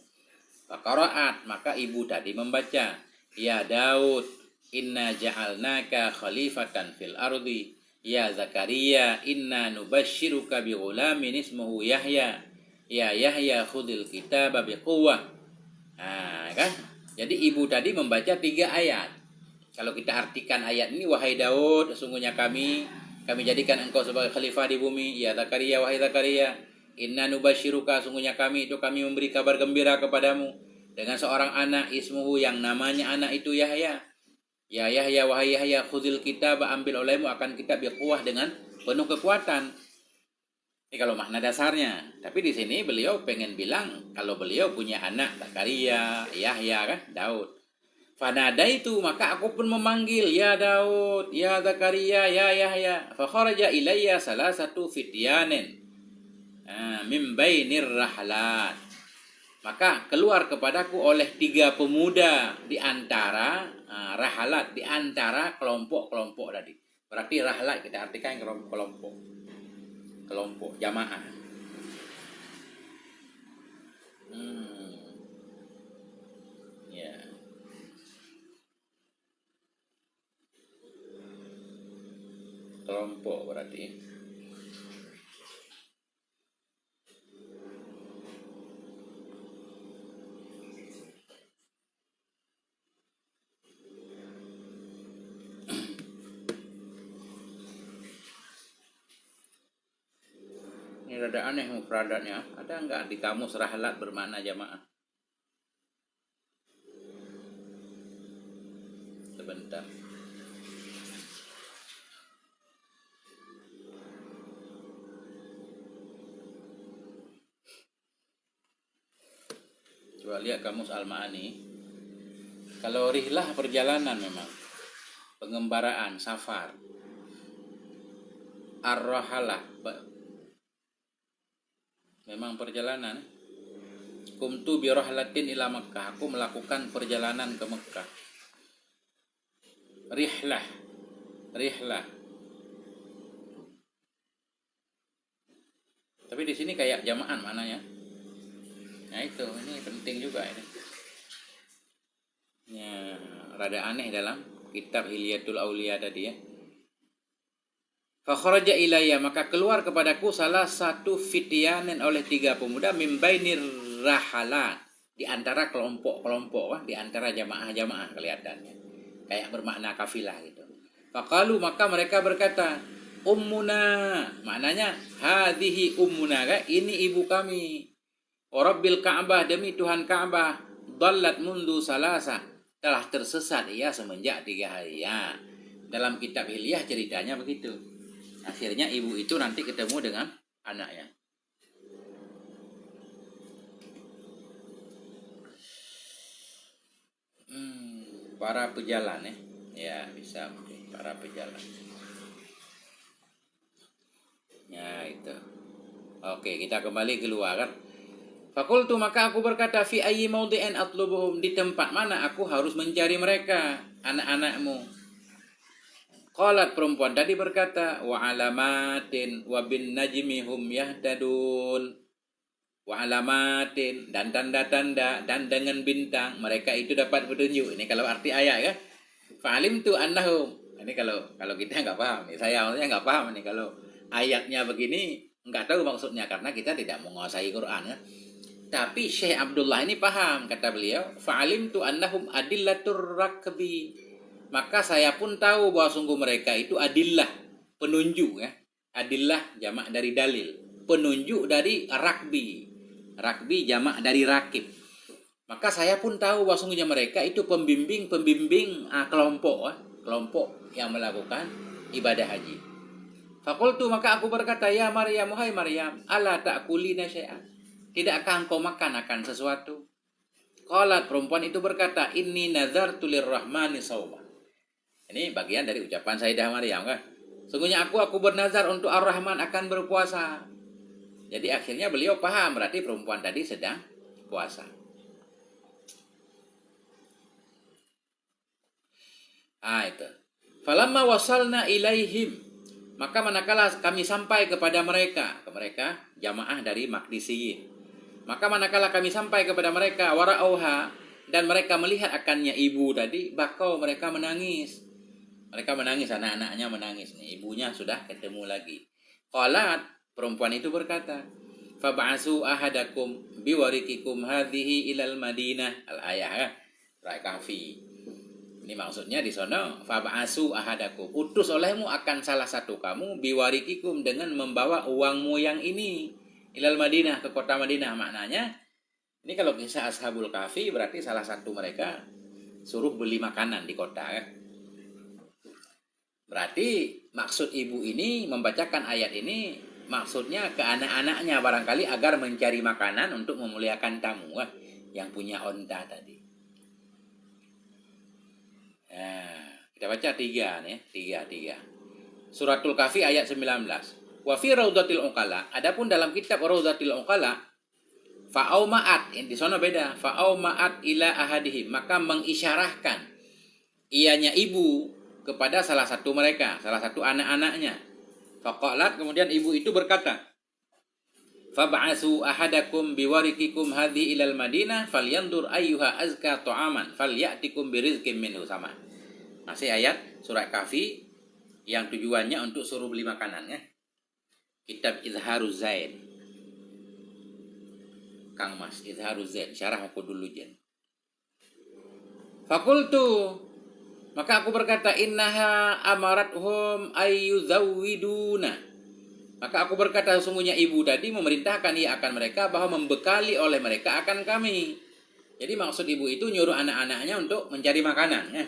Faqara'at, maka ibu tadi membaca, ya Daud, inna ja'alnaka khalifatan fil ardi, ya Zakaria, inna nubashiruka bi ghulamin ismuhu Yahya, ya Yahya khudil kitaba biquwwah. Kan? Jadi ibu tadi membaca 3 ayat. Kalau kita artikan ayat ini, wahai Daud, sesungguhnya kami jadikan engkau sebagai khalifah di bumi. Ya Zakaria, wahai Zakaria, inna nubashiruka, sungguhnya kami memberi kabar gembira kepadamu dengan seorang anak, ismuhu, yang namanya anak itu Yahya. Ya Yahya, wahai Yahya, khudil kitab, ambil olehmu akan kitab biquwwah, dengan penuh kekuatan. Ini kalau makna dasarnya. Tapi di sini beliau pengen bilang kalau beliau punya anak Zakaria, Yahya kan, Daud. Fanada itu, maka aku pun memanggil, ya Daud, ya Zakaria, ya Yahya. Fa kharaja ilayya salasatu fityanin min bainir rahlat, maka keluar kepadaku oleh 3 pemuda di antara rahlat, di antara kelompok-kelompok tadi. Berarti rahlat kita artikan kelompok jamaah. Ya. Kelompok berarti. Ini rada aneh mufradatnya. Ada enggak di kamus rahlat bermakna jamaah? Sebentar. Coba lihat kamus Al-Ma'ani. Kalau rihlah perjalanan memang. Pengembaraan, safar. Ar-rahalah memang perjalanan. Kumtu bi rahlatin ila Makkah, aku melakukan perjalanan ke Mekah. Rihlah. Tapi di sini kayak jamaah mananya. Nah itu, ini penting juga ini. Ya, rada aneh dalam kitab Hilyatul Auliya tadi ya. Fa kharaja ilayya, maka keluar kepadaku salah satu fityanan oleh 3 pemuda min bainir rahalat, di antara kelompok-kelompok, di antara jamaah-jamaah kelihatannya. Kayak bermakna kafilah gitu. Faqalu, maka mereka berkata, ummuna, maknanya hadhihi ummuna, ini ibu kami. Rabbil Ka'bah, demi Tuhan Ka'bah, dallat mundu salasa, telah tersesat ia semenjak 3 hari. Ya, dalam kitab Hilyah ceritanya begitu. Akhirnya ibu itu nanti ketemu dengan anaknya. Para pejalan ya. Ya, bisa mungkin para pejalan. Ya, itu. Oke, kita kembali keluar kan. Fakultu, maka aku berkata, fi ayyi mawdi'in atlubuhum, di tempat mana aku harus mencari mereka, anak-anakmu. Qalat, perempuan tadi berkata, wa alamatin wa bin najmi hum yahtadun. Wa alamatin, dan tanda-tanda, dan dengan bintang mereka itu dapat petunjuk. Ini kalau arti ayat ya. Fa'alim tu annahum. Ini kalau kita nggak paham, saya awalnya nggak paham nih kalau ayatnya begini, nggak tahu maksudnya karena kita tidak menguasai Quran ya. Tapi Syekh Abdullah ini paham, kata beliau, fa'alim tu annahum adillatur rakbi. Maka saya pun tahu bahwa sungguh mereka itu adillah, penunjuk ya. Adillah jamak dari dalil, penunjuk dari rakbi. Rakbi jamak dari rakib. Maka saya pun tahu bahwa sungguhnya mereka itu pembimbing kelompok yang melakukan ibadah haji. Fakultu, maka aku berkata, ya Maryam, hai Maryam, ala ta'kulina syai'an, tidakkah engkau makan akan sesuatu? Qalat, perempuan itu berkata, inni nazartu lirrahmani shauma. Ini bagian dari ucapan Sayyidah Maryam kan. Sungguhnya aku bernazar untuk Ar-Rahman akan berpuasa. Jadi akhirnya beliau paham, berarti perempuan tadi sedang puasa. Itu. Falamma wasalna ilaihim, maka manakala kami sampai kepada mereka jamaah dari Maqdisiyin. Maka manakala kami sampai kepada mereka, wara'auha, dan mereka melihat akannya ibu tadi, bakau, mereka menangis. Mereka menangis, anak-anaknya menangis. Nih, ibunya sudah ketemu lagi. Qalat, perempuan itu berkata, fab'asu ahadakum biwarikikum hadhihi ilal Madinah. Al-ayah, Surah Kahfi. Ini maksudnya di sana, fab'asu ahadakum, utus olehmu akan salah satu kamu, biwarikikum, dengan membawa uangmu yang ini, ilal Madinah, ke kota Madinah. Maknanya ini kalau kisah Ashabul Kahfi berarti salah satu mereka suruh beli makanan di kota ya. Berarti maksud ibu ini membacakan ayat ini maksudnya ke anak-anaknya barangkali agar mencari makanan untuk memuliakan tamu yang punya onta tadi. Nah, kita baca 3 nih, 3. Suratul Kahfi ayat 19. Wa fi Raudatil Uqala, adapun dalam kitab Raudatil Uqala, fa'auma'at, di sana beda, fa'auma'at ila ahadihim, maka mengisyarahkan ianya ibu kepada salah satu mereka, salah satu anak-anaknya. Faqalat, kemudian ibu itu berkata, fab'asu ahadakum biwarikikum hadhi ilal Madinah falyandur ayyuha azka ta'aman falyatikum birizqim minhu. Sama, masih ayat surah Kahfi yang tujuannya untuk suruh beli makanan ya. Kitab Izharuz Zain, Kang Mas, Izharuz Zain, syarah aku dulu jen. Fakultu, maka aku berkata, innaha amarathum ayyuzawwiduna. Maka aku berkata, sesungguhnya ibu tadi memerintahkan ia akan mereka bahwa membekali oleh mereka akan kami. Jadi maksud ibu itu nyuruh anak-anaknya untuk mencari makanan ya.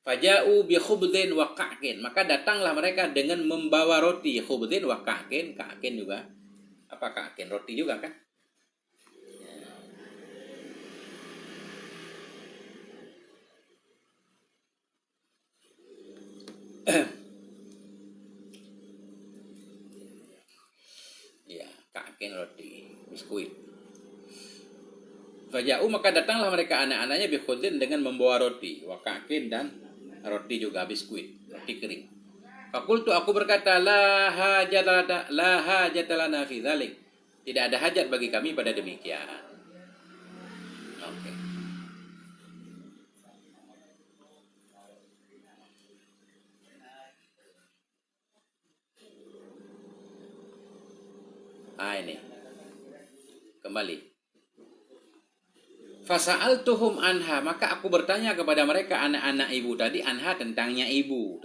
Faja'u bi khubdin wa ka'kin, maka datanglah mereka dengan membawa roti. Khubdin wa ka'kin, ka'kin juga. Apa ka'kin? Roti juga kan? Ya, ka'kin roti, biskuit. Faja'u, maka datanglah mereka anak-anaknya bi khubdin dengan membawa roti, wa ka'kin, dan roti juga, biskuit, roti kering. Fakultu, aku berkata, la hajatalana fi dzalik, tidak ada hajat bagi kami pada demikian. Oke. Ini kembali. Fasa'altuhum anha, maka aku bertanya kepada mereka anak-anak ibu tadi, anha tentangnya ibu.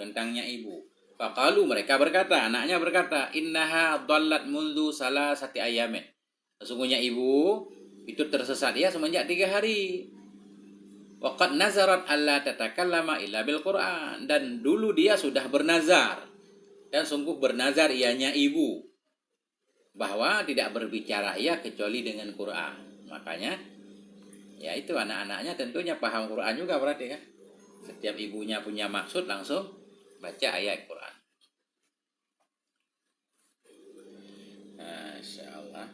Faqalu, mereka berkata, anaknya berkata, innaha dhallat mundu salasati ayamin. Sesungguhnya ibu itu tersesat ya semenjak 3 hari. Waqad nazarat alla tatakallama illa bil Qur'an, dan dulu dia sudah bernazar, dan sungguh bernazar ianya ibu bahwa tidak berbicara ia kecuali dengan Quran. Makanya ya itu anak-anaknya tentunya paham Quran juga berarti kan. Setiap ibunya punya maksud langsung baca ayat Quran. Masya Allah.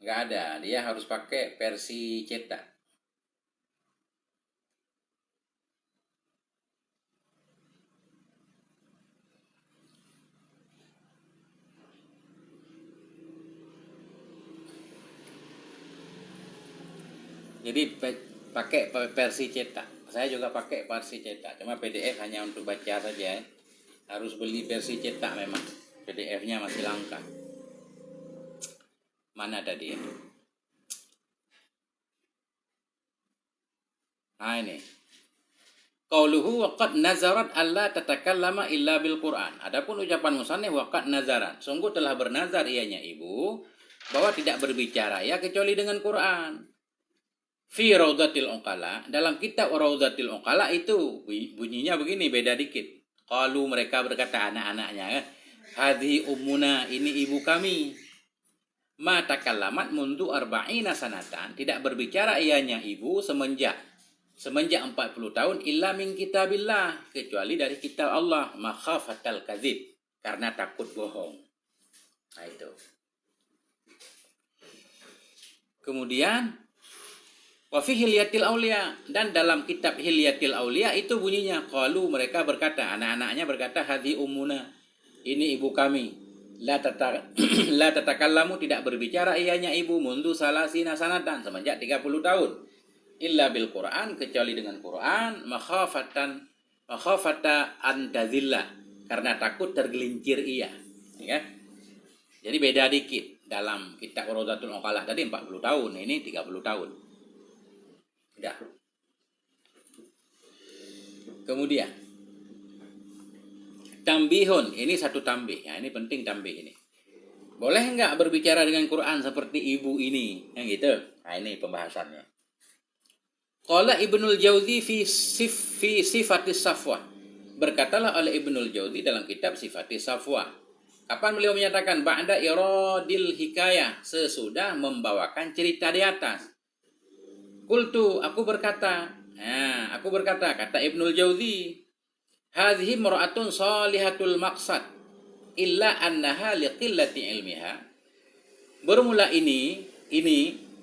Nggak ada, dia harus pakai versi cetak. Jadi pakai versi cetak. Saya juga pakai versi cetak. Cuma PDF hanya untuk baca saja. Harus beli versi cetak memang. PDF-nya masih langka. Mana tadi? Nah ini. Qauluhu waqad nazarat alla tatakallama illa bil Qur'an. Adapun ucapan musannif waqad nazarat, sungguh telah bernazar ianya ibu bahwa tidak berbicara ya kecuali dengan Quran. Fi Raudatil Uqala, dalam kitab Raudatil Uqala itu bunyinya begini, beda dikit. Qalu, mereka berkata anak-anaknya, hadhi ummuna, ini ibu kami. Ma takallamat mundu arba'ina sanatan, tidak berbicara ianya ibu semenjak 40 tahun illa min kitabillah, kecuali dari kitab Allah, makhafatal kadzib, karena takut bohong. Nah itu. Kemudian wa fi Hilyatil Aulia, dan dalam kitab Hilyatil Aulia itu bunyinya qalu, mereka berkata, anak-anaknya berkata, hadhi ummuna, ini ibu kami, la tatakallamu, tidak berbicara ianya ibu mundu salasina sanatan, semenjak 30 tahun, illa bil Quran, kecuali dengan Quran, makhafata antazillah, karena takut tergelincir ia, ya. Jadi beda dikit, dalam kitab Raudatul Uqalah tadi 40 tahun, ini 30 tahun. Udah. Kemudian tambihun, ini satu tambih ya, ini penting tambih ini. Boleh enggak berbicara dengan Quran seperti ibu ini, yang gitu. Nah ini pembahasannya. Qala Ibnul Jauzi fi Sifatis Safwa, berkatalah oleh Ibnul Jauzi dalam kitab Sifatis Safwa. Kapan beliau menyatakan ba'da iradil hikayah, sesudah membawakan cerita di atas. Qultu, aku berkata, kata Ibnul Jauzi, hadhihi mar'atun salihatul maqsad illa annaha liqillati ilmiha. Bermula ini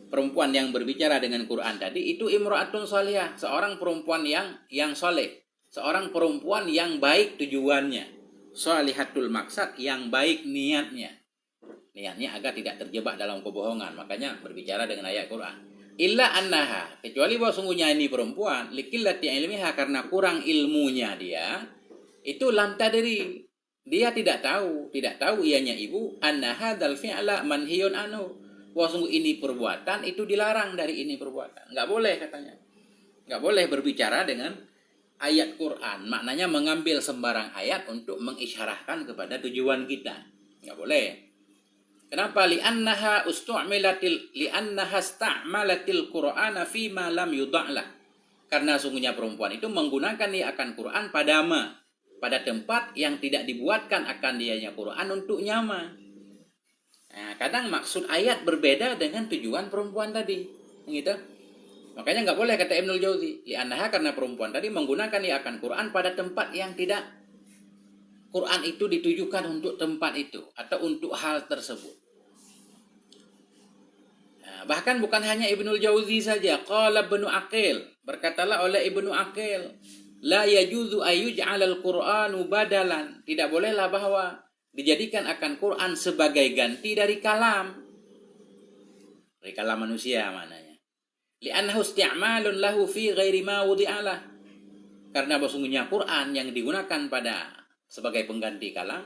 perempuan yang berbicara dengan Quran tadi itu imra'atun salihah, seorang perempuan yang soleh, seorang perempuan yang baik tujuannya. Salihatul maqsad, yang baik niatnya agar tidak terjebak dalam kebohongan, makanya berbicara dengan ayat Quran. Illa annaha, kecuali bahwa sungguhnya ini perempuan liqillati ilmiha, karena kurang ilmunya dia, itu lam tadri, dia tidak tahu ianya ibu, annaha dzal fi'la manhiyun anhu, bahwa sungguh ini perbuatan itu dilarang dari ini perbuatan. Enggak boleh katanya. Enggak boleh berbicara dengan ayat Quran, maknanya mengambil sembarang ayat untuk mengisyarahkan kepada tujuan kita. Enggak boleh. Kenapa? Li'annaha sta'malatil Qur'ana fi ma lam yudha'lah. Karena sungguhnya perempuan itu menggunakan dia akan Quran pada tempat yang tidak dibuatkan akan dianya Quran untuk nyama. Nah, kadang maksud ayat berbeda dengan tujuan perempuan tadi, gitu. Makanya nggak boleh kata Ibnul Jauzi, li'annaha, karena perempuan tadi menggunakan dia akan Quran pada tempat yang tidak Quran itu ditujukan untuk tempat itu atau untuk hal tersebut. Nah, bahkan bukan hanya Ibnul Jauzi saja. Qala Ibnu Aqil, berkatalah oleh Ibnu Aqil, la yajuzu ayyuj'alal Qur'anu badalan, tidak bolehlah bahwa dijadikan akan Quran sebagai ganti dari kalam manusia mananya. Li'annahu isti'malun lahu fi ghairi ma wudi'alah, karena sesungguhnya Quran yang digunakan sebagai pengganti kalam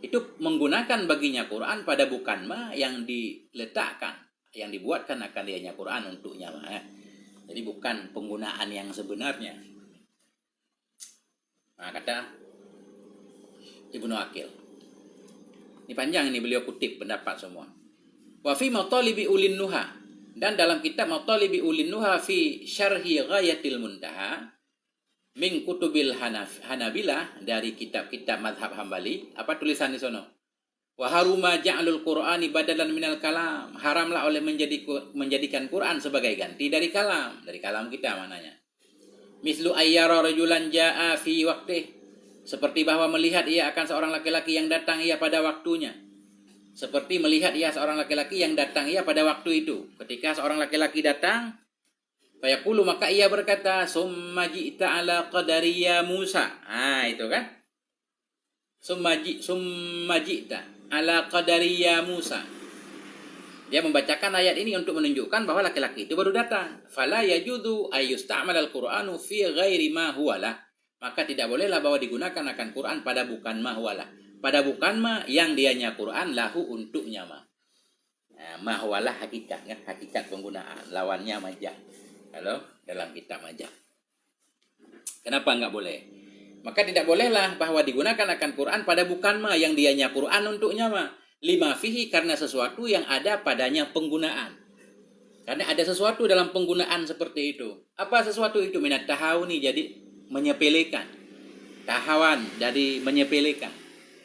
itu menggunakan baginya Quran pada bukan ma yang diletakkan, yang dibuatkan akan dianya Quran untuknya ma. Jadi bukan penggunaan yang sebenarnya. Nah, kata Ibnu Aqil. Ini panjang ini, beliau kutip pendapat semua. Wa fi matalibi ulin nuha, dan dalam kitab matalibi ulin nuha fi syarhi ghayatil muntaha min kutubil Hanabilah, dari kitab-kitab mazhab Hambali. Apa tulisan di sono? Wa haruma ja'alul Qur'ani badalan minal kalam. Haramlah oleh menjadikan Quran sebagai ganti dari kalam kita mananya. Mislu ayyara rajulan ja'a fi waqtih, seperti bahwa melihat ia akan seorang laki-laki yang datang ia pada waktunya. Seperti melihat ia seorang laki-laki yang datang ia pada waktu itu. Ketika seorang laki-laki datang, fayaqulu, maka ia berkata, summa ji'ta ala qadariya Musa. Itu kan? Summa ji'ta ala qadariya Musa. Dia membacakan ayat ini untuk menunjukkan bahwa laki-laki itu baru datang. Fala yajuzu ayyusta'mal al-Qur'anu fi ghairi ma huwalah. Maka tidak bolehlah bahwa digunakan akan Quran pada bukan ma huwalah. Pada bukan ma yang dianya Quran, lahu untuknya ma. Ma huwalah hakikat, ya, hakikat penggunaan. Lawannya majaz. Kalau dalam kitab majaz. Kenapa enggak boleh? Maka tidak bolehlah bahwa digunakan akan Quran pada bukan ma yang dianya Quran untuknya ma. Lima fihi, karena sesuatu yang ada padanya penggunaan. Karena ada sesuatu dalam penggunaan seperti itu. Apa sesuatu itu? Minat tahawuni, jadi menyepelekan. Tahawan, dari menyepelekan.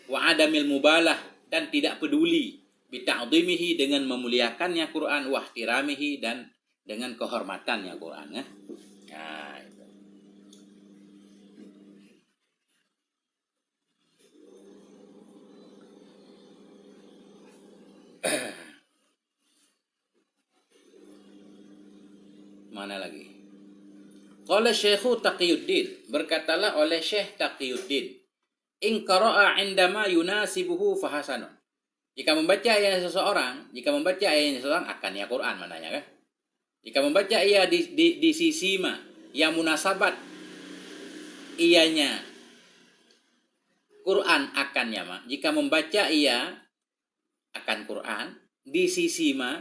Wa adamil mubalah, dan tidak peduli. Bita'dhimihi, dengan memuliakannya Quran. Wa ihtiramihi, dan dengan kehormatannya Quran. Ya? Nah, itu. Mana lagi? Qala Syekhu Taqiyuddin, berkatalah oleh Syekh Taqiyuddin, in qara'a indama yunasibuhu fahasanun. Jika membaca ayat seseorang akan ya Quran mananya kan? Jika membaca ia di sisi ma yang munasabat ianya Quran akannya ma. Jika membaca ia akan Quran di sisi ma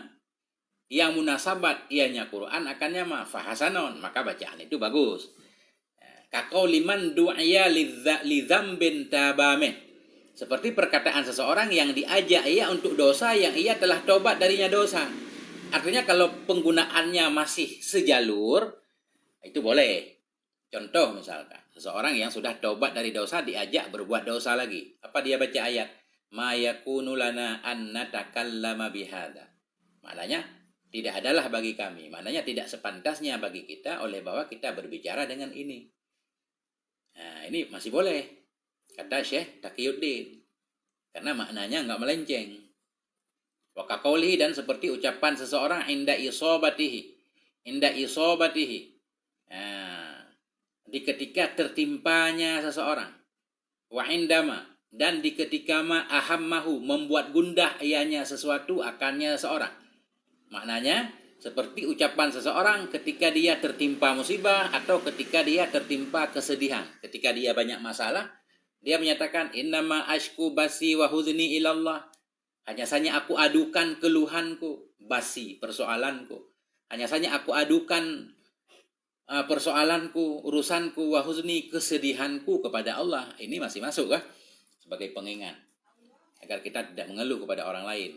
yang munasabat ianya Quran akannya ma fahasanon, maka bacaan itu bagus. Kakau liman du'ya lidzambin tabameh, seperti perkataan seseorang yang diajak ia untuk dosa yang ia telah tobat darinya dosa. Artinya kalau penggunaannya masih sejalur, itu boleh. Contoh misalkan, seseorang yang sudah tobat dari dosa diajak berbuat dosa lagi. Apa dia baca ayat? Ma yakunu lana an natakallama bihadza. Maknanya tidak adalah bagi kami. Maknanya tidak sepantasnya bagi kita oleh bahwa kita berbicara dengan ini. Nah, ini masih boleh. Kata Syekh Taqiyuddin. Karena maknanya enggak melenceng. Wa kaqaulihi, dan seperti ucapan seseorang inda isobatihi. Nah, di ketika tertimpanya seseorang. Wa indama, dan di ketika ma ahammahu, membuat gundah ianya sesuatu akannya seseorang. Maknanya seperti ucapan seseorang ketika dia tertimpa musibah atau ketika dia tertimpa kesedihan. Ketika dia banyak masalah, dia menyatakan innama ashku basi wa huzni ilallah. Hanya saja aku adukan keluhanku, basi, persoalanku. Hanya saja aku adukan persoalanku, urusanku, wa huzni, kesedihanku kepada Allah. Ini masih masuk kah? Sebagai pengingat agar kita tidak mengeluh kepada orang lain.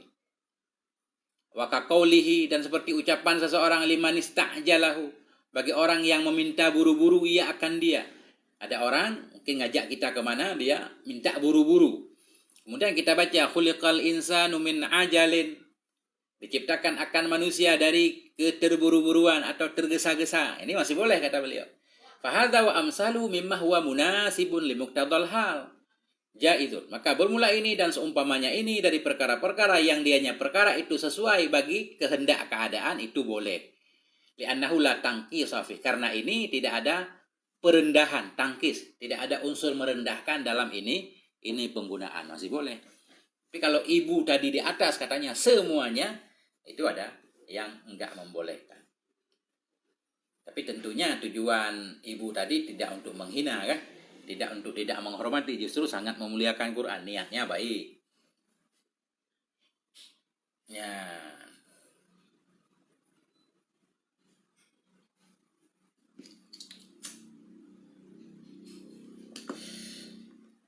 Wa kaqaulihi, dan seperti ucapan seseorang liman ista'jalahu, bagi orang yang meminta buru-buru ia akan dia. Ada orang mungkin ngajak kita kemana, dia minta buru-buru. Kemudian kita baca khuliqal insanu min ajalin, diciptakan akan manusia dari keterburu-buruan atau tergesa-gesa. Ini masih boleh kata beliau. Fahadza wa amsalu mimma huwa munasibun li muqtadal hal. Jaizun. Maka bermula ini dan seumpamanya ini dari perkara-perkara yang dianya perkara itu sesuai bagi kehendak keadaan, itu boleh. Li'annahu la tangkis fi, karena ini tidak ada perendahan, tangkis, tidak ada unsur merendahkan dalam ini penggunaan, masih boleh. Tapi kalau ibu tadi di atas katanya semuanya, itu ada yang enggak membolehkan. Tapi tentunya tujuan ibu tadi tidak untuk menghina kan? Tidak untuk tidak menghormati, justru sangat memuliakan Quran, niatnya baik. Ya.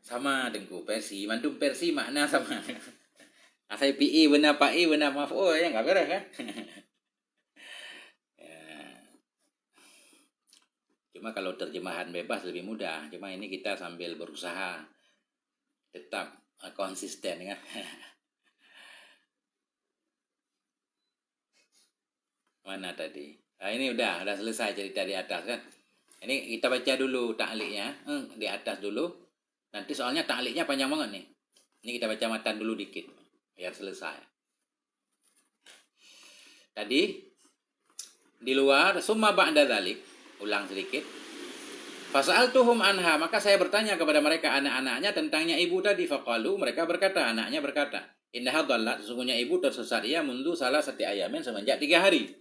Sama dengku Persi, mantu Persi makna sama. Asal PE benar Pak E benar maaf. Oh ya nggak beres kan? Ya. Cuma kalau terjemahan bebas lebih mudah. Cuma ini kita sambil berusaha tetap konsisten kan. Mana tadi? Nah, ini udah selesai cerita di atas kan. Ini kita baca dulu ta'liqnya di atas dulu. Nanti soalnya ta'liqnya panjang banget nih. Ini kita baca matan dulu dikit biar selesai. Tadi di luar summa ba'da dzalik, ulang sedikit. Fasa'altuhum anha, maka saya bertanya kepada mereka anak-anaknya tentangnya ibu tadi. Faqalu, mereka berkata, anaknya berkata, innaha dhallat, sesungguhnya ibu tersesat ia mundu salah satu ayamin semenjak 3 hari.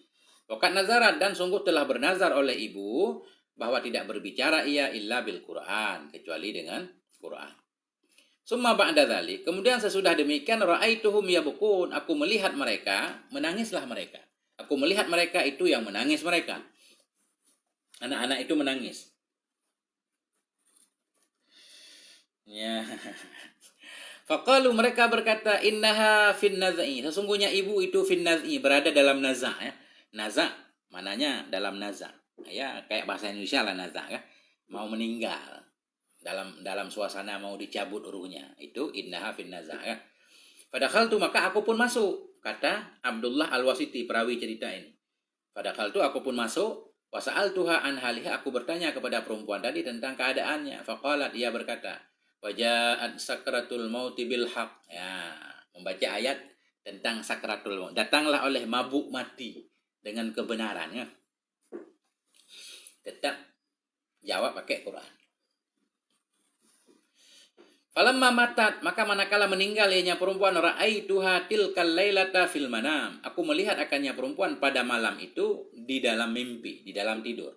Waqad nazarat, dan sungguh telah bernazar oleh ibu bahwa tidak berbicara ia illa bil Quran, kecuali dengan Quran. Summa ba'da dzalik, kemudian sesudah demikian ra'aituhum yabkun, aku melihat mereka, menangislah mereka. Aku melihat mereka itu yang menangis mereka. Anak-anak itu menangis. Ya. Faqalu, mereka berkata, innaha fin naz'i, sesungguhnya ibu itu fin naz'i, berada dalam naza' ya. Naza' mananya dalam naza'. Ya, kayak bahasa Indonesia lah naza' kan. Mau meninggal. Dalam suasana mau dicabut ruhnya. Itu innaha fin naza' ya. Padahal tu maka aku pun masuk, kata Abdullah Al-Wasiti, perawi cerita ini. Padahal tu aku pun masuk, wasa'altuha an haliha, aku bertanya kepada perempuan tadi tentang keadaannya. Faqalat, ia berkata, waja'at sakratul mauti bil haq. Ya, membaca ayat tentang sakratul maut. Datanglah oleh mabuk mati dengan kebenarannya. Tetap jawab pakai Quran. Falamma matat, maka manakala meninggal ianya perempuan, ra'aituha tilkal lailata fil manam. Aku melihat akannya perempuan pada malam itu di dalam mimpi, di dalam tidur.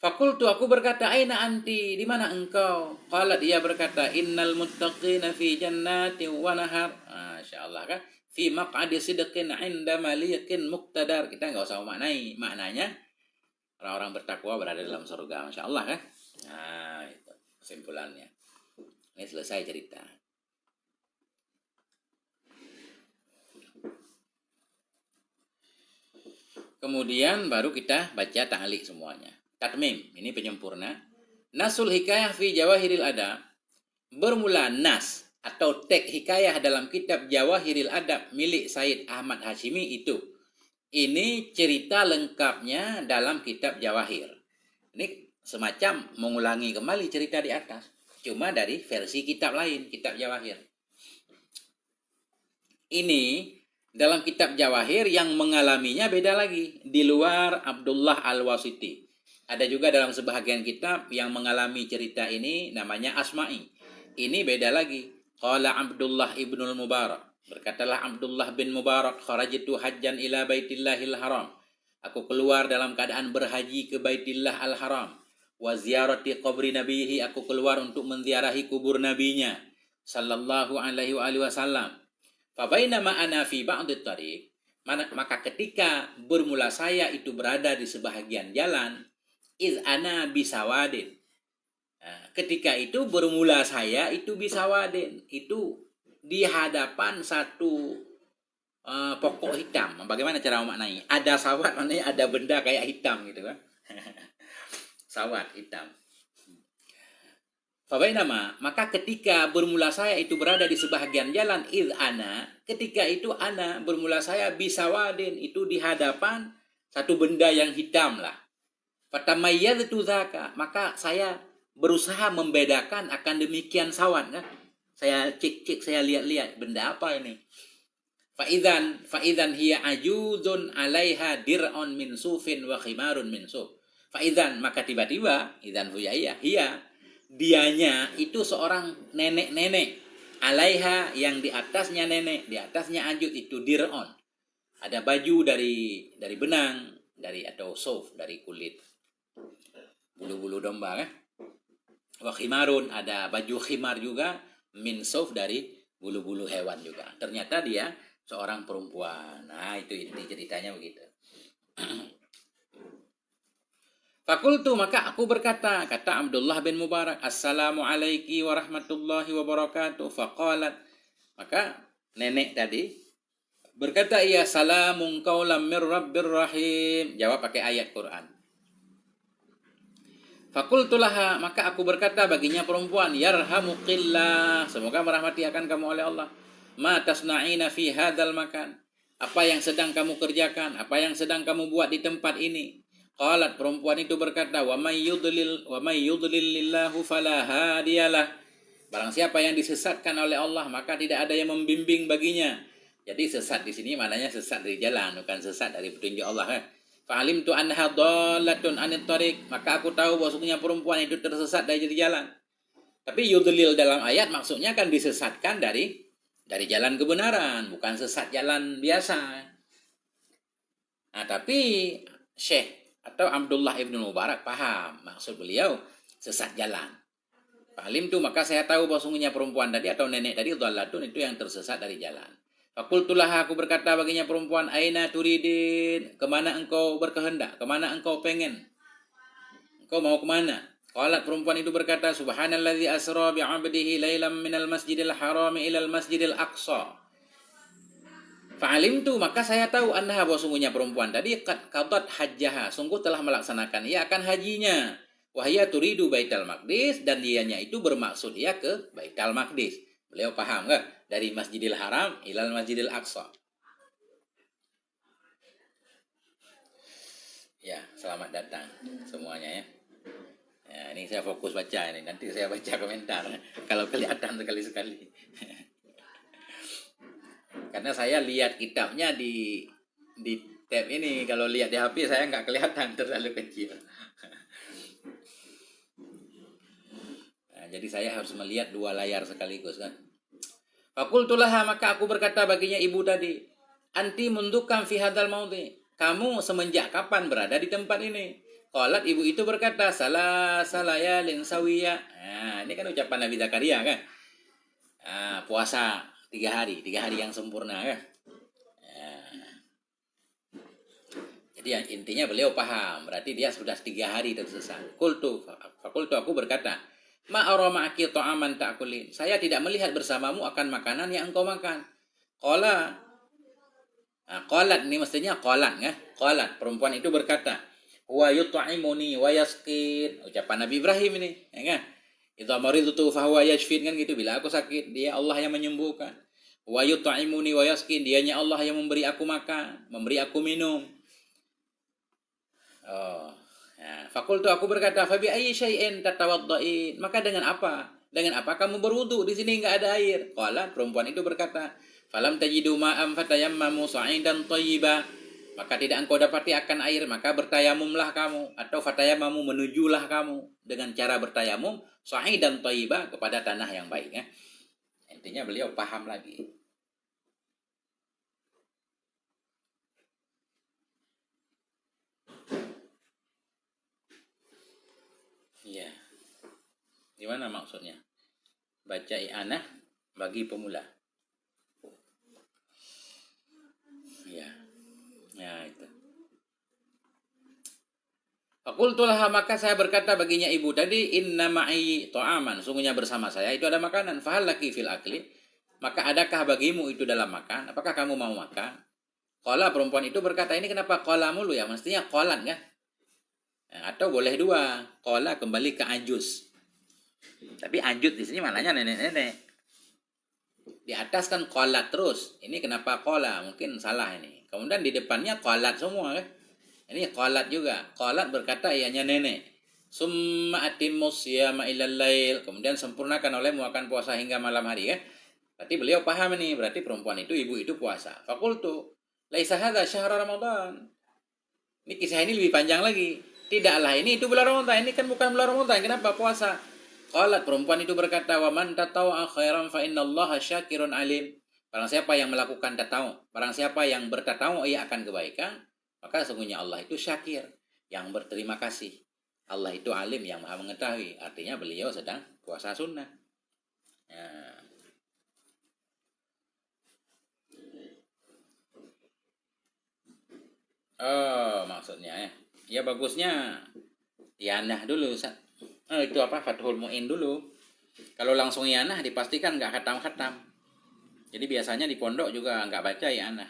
Fakultu, aku berkata, aina anti, di mana engkau? Qalat, dia berkata, innal muttaqina fi jannati wa nahar. Masyaallah kan? Fi maq'adi sidqin 'inda malikin muqtadar. Kita enggak usah maknanya. Orang-orang bertakwa berada dalam surga. Masyaallah kan? Nah, itu kesimpulannya. Ini selesai cerita. Kemudian baru kita baca ta'liq semuanya. Tatmim, ini penyempurna. Nasul hikayah fi Jawahiril Adab. Bermula nas atau teks hikayah dalam kitab Jawahiril Adab milik Said Ahmad Hashimi itu. Ini cerita lengkapnya dalam kitab Jawahir. Ini semacam mengulangi kembali cerita di atas. Cuma dari versi kitab lain, kitab Jawahir. Ini dalam kitab Jawahir yang mengalaminya beda lagi. Di luar Abdullah Al-Wasiti. Ada juga dalam sebahagian kitab yang mengalami cerita ini namanya Asma'i. Ini beda lagi. Qala Abdullah ibnul Mubarak. Berkatalah Abdullah bin Mubarak, kharajtu hajjan ila baitillahil haram. Aku keluar dalam keadaan berhaji ke Baitillah al-Haram. Wa ziyarati qabri nabihi, aku keluar untuk menziarahi kubur nabinya sallallahu alaihi wasallam. Fa bainama ana fi ba'dit tariq, maka ketika bermula saya itu berada di sebahagian jalan, iz ana bisawadin. Ketika itu bermula saya itu bisawadin, itu di hadapan satu pokok hitam. Bagaimana cara memaknai? Ada sawat, maknanya ada benda kayak hitam gitu kan. Sawat hitam. Fabainama, maka ketika bermula saya itu berada di sebahagian jalan, iz ana, ketika itu ana bermula saya bisawadin, itu di hadapan satu benda yang hitam lah. Fatamayyadtu dzaka, maka saya berusaha membedakan akan demikian sawat kan. Saya cek, saya lihat-lihat benda apa ini. Faidan hiya ajuzun 'alaiha dir'un min sufin wa khimarun min suf. Faidan, maka tiba-tiba idzan hiya dianya itu seorang nenek-nenek, 'alaiha yang di atasnya nenek, di atasnya ajuz itu dir'un. Ada baju dari benang, dari atau suf, dari kulit bulu-bulu domba kan. Wa khimarun, ada baju khimar juga, min sauf, dari bulu-bulu hewan juga. Ternyata dia seorang perempuan. Nah, itu inti ceritanya begitu. Fakultu, maka aku berkata, kata Abdullah bin Mubarak, Assalamu alaiki warahmatullahi wabarakatuh. Faqalat, maka nenek tadi berkata, iya, salamun qaulam mir rabbir rahim. Jawab pakai ayat Quran. Fakultulaha, maka aku berkata baginya perempuan, yarhamuqillah, semoga merahmati akan kamu oleh Allah. Ma tasna'ina fi hadzal makan, apa yang sedang kamu kerjakan, apa yang sedang kamu buat di tempat ini. Qalat, perempuan itu berkata, wa may yudlilillahu fala hadiyalah. Barang siapa yang disesatkan oleh Allah, maka tidak ada yang membimbing baginya. Jadi sesat di sini maknanya sesat dari jalan, bukan sesat dari petunjuk Allah kan. Fa'alimtu anha dhallatun anit thariq, maka aku tahu bahwasanya perempuan itu tersesat dari jalan. Tapi yudlil dalam ayat maksudnya kan disesatkan dari jalan kebenaran, bukan sesat jalan biasa. Nah, tapi Syekh atau Abdullah ibn Mubarak paham maksud beliau sesat jalan. Fa'alim tu, maka saya tahu bahwasanya perempuan tadi atau nenek tadi dhallatun itu yang tersesat dari jalan. Fakultulah, aku berkata baginya perempuan, aina turidin, kemana engkau berkehendak, kemana engkau pengen, engkau mau kemana? Qalat, perempuan itu berkata, subhanalladzi asra bi'abdihi lailam minal masjidil harami ilal masjidil aqsa. Fa'alim tu, maka saya tahu annaha, bahwa sungguhnya perempuan tadi qadat hajjaha, sungguh telah melaksanakan ia akan hajinya. Wahya turidu baital maqdis, dan dianya itu bermaksud ia ke baital maqdis. Beliau paham enggak? Dari Masjidil Haram ilal Masjidil Aqsa. Ya, selamat datang semuanya ya. Ya, ini saya fokus baca ini. Nanti saya baca komentar kalau kelihatan sekali-sekali. Karena saya lihat kitabnya di tab ini, kalau lihat di HP saya nggak kelihatan, terlalu kecil. Nah, jadi saya harus melihat dua layar sekaligus kan. Fakultulaha, maka aku berkata baginya ibu tadi, anti mundukan fi hadzal maudhi, kamu semenjak kapan berada di tempat ini? Qalat, ibu itu berkata, salah salayalin sawiya. Nah, ini kan ucapan Nabi Zakaria kan. Nah, puasa 3 hari yang sempurna kan. Nah, jadi intinya beliau paham, berarti dia sudah 3 hari tersesat. Fakultu, aku berkata, ma'ara ma'aki ta'aman ta'kulin, saya tidak melihat bersamamu akan makanan yang engkau makan. Qala, nah, qalat ini mestinya qalat ya. Qalat, perempuan itu berkata, wa yut'imuni wa yasqin, ucapan Nabi Ibrahim ini ya kan. Idza maridtu fa huwa yashfin, kan gitu, bila aku sakit dia Allah yang menyembuhkan. Wa yut'imuni wa yasqin, dianya Allah yang memberi aku makan, memberi aku minum. Oh, ya. Fakultu, aku berkata, fa bi ayyi syai'in tatawadda'in, maka dengan apa? Dengan apa kamu berwudu? Di sini enggak ada air. Qala, perempuan itu berkata, falam tajidu ma'am fatayammamu sa'idan thayyiba, maka tidak engkau dapati akan air, maka bertayamumlah kamu, atau fatayammamu, menujulah kamu dengan cara bertayamum sa'idan thayyiba, kepada tanah yang baik ya. Intinya beliau paham lagi. Iya. Gimana maksudnya? Baca i'anah bagi pemula. Ya. Ya, itu. Fakultulah, maka saya berkata baginya ibu tadi, inna ma'i ta'aman, sungguhnya bersama saya itu ada makanan. Fahal laki fil akli, maka adakah bagimu itu dalam makan? Apakah kamu mau makan? Qala, perempuan itu berkata, ini kenapa qala mulu ya? Mestinya qalan kan? Atau boleh dua, qala kembali ke ajus. Tapi ajut di sini maknanya nenek-nenek. Di atas kan qalat terus. Ini kenapa qala? Mungkin salah ini. Kemudian di depannya qalat semua kan? Ini qalat juga. Qalat berkata ianya nenek. Summa atimmus siyama ilal lail. Kemudian sempurnakan olehmu akan puasa hingga malam hari kan? Berarti beliau paham ini. Berarti perempuan itu, ibu itu puasa. Fakultu, laisa hadza syahr Ramadan. Ini kisah ini lebih panjang lagi. Tidaklah ini itu bulan Ramadan. Ini kan bukan bulan Ramadan. Kenapa puasa? Qalat, perempuan itu berkata, wa man tatawwa khairan fa innallaha syakirun alim. Barang siapa yang melakukan tatawu, barang siapa yang bertatawu ia akan kebaikan, maka sesungguhnya Allah itu syakir, yang berterima kasih. Allah itu alim yang maha mengetahui. Artinya beliau sedang puasa sunnah. Ya. Oh, maksudnya ya. Ya bagusnya ianah dulu. Itu apa? Fathul Mu'in dulu. Kalau langsung ianah dipastikan nggak khatam-khatam. Jadi biasanya di pondok juga nggak baca ianah.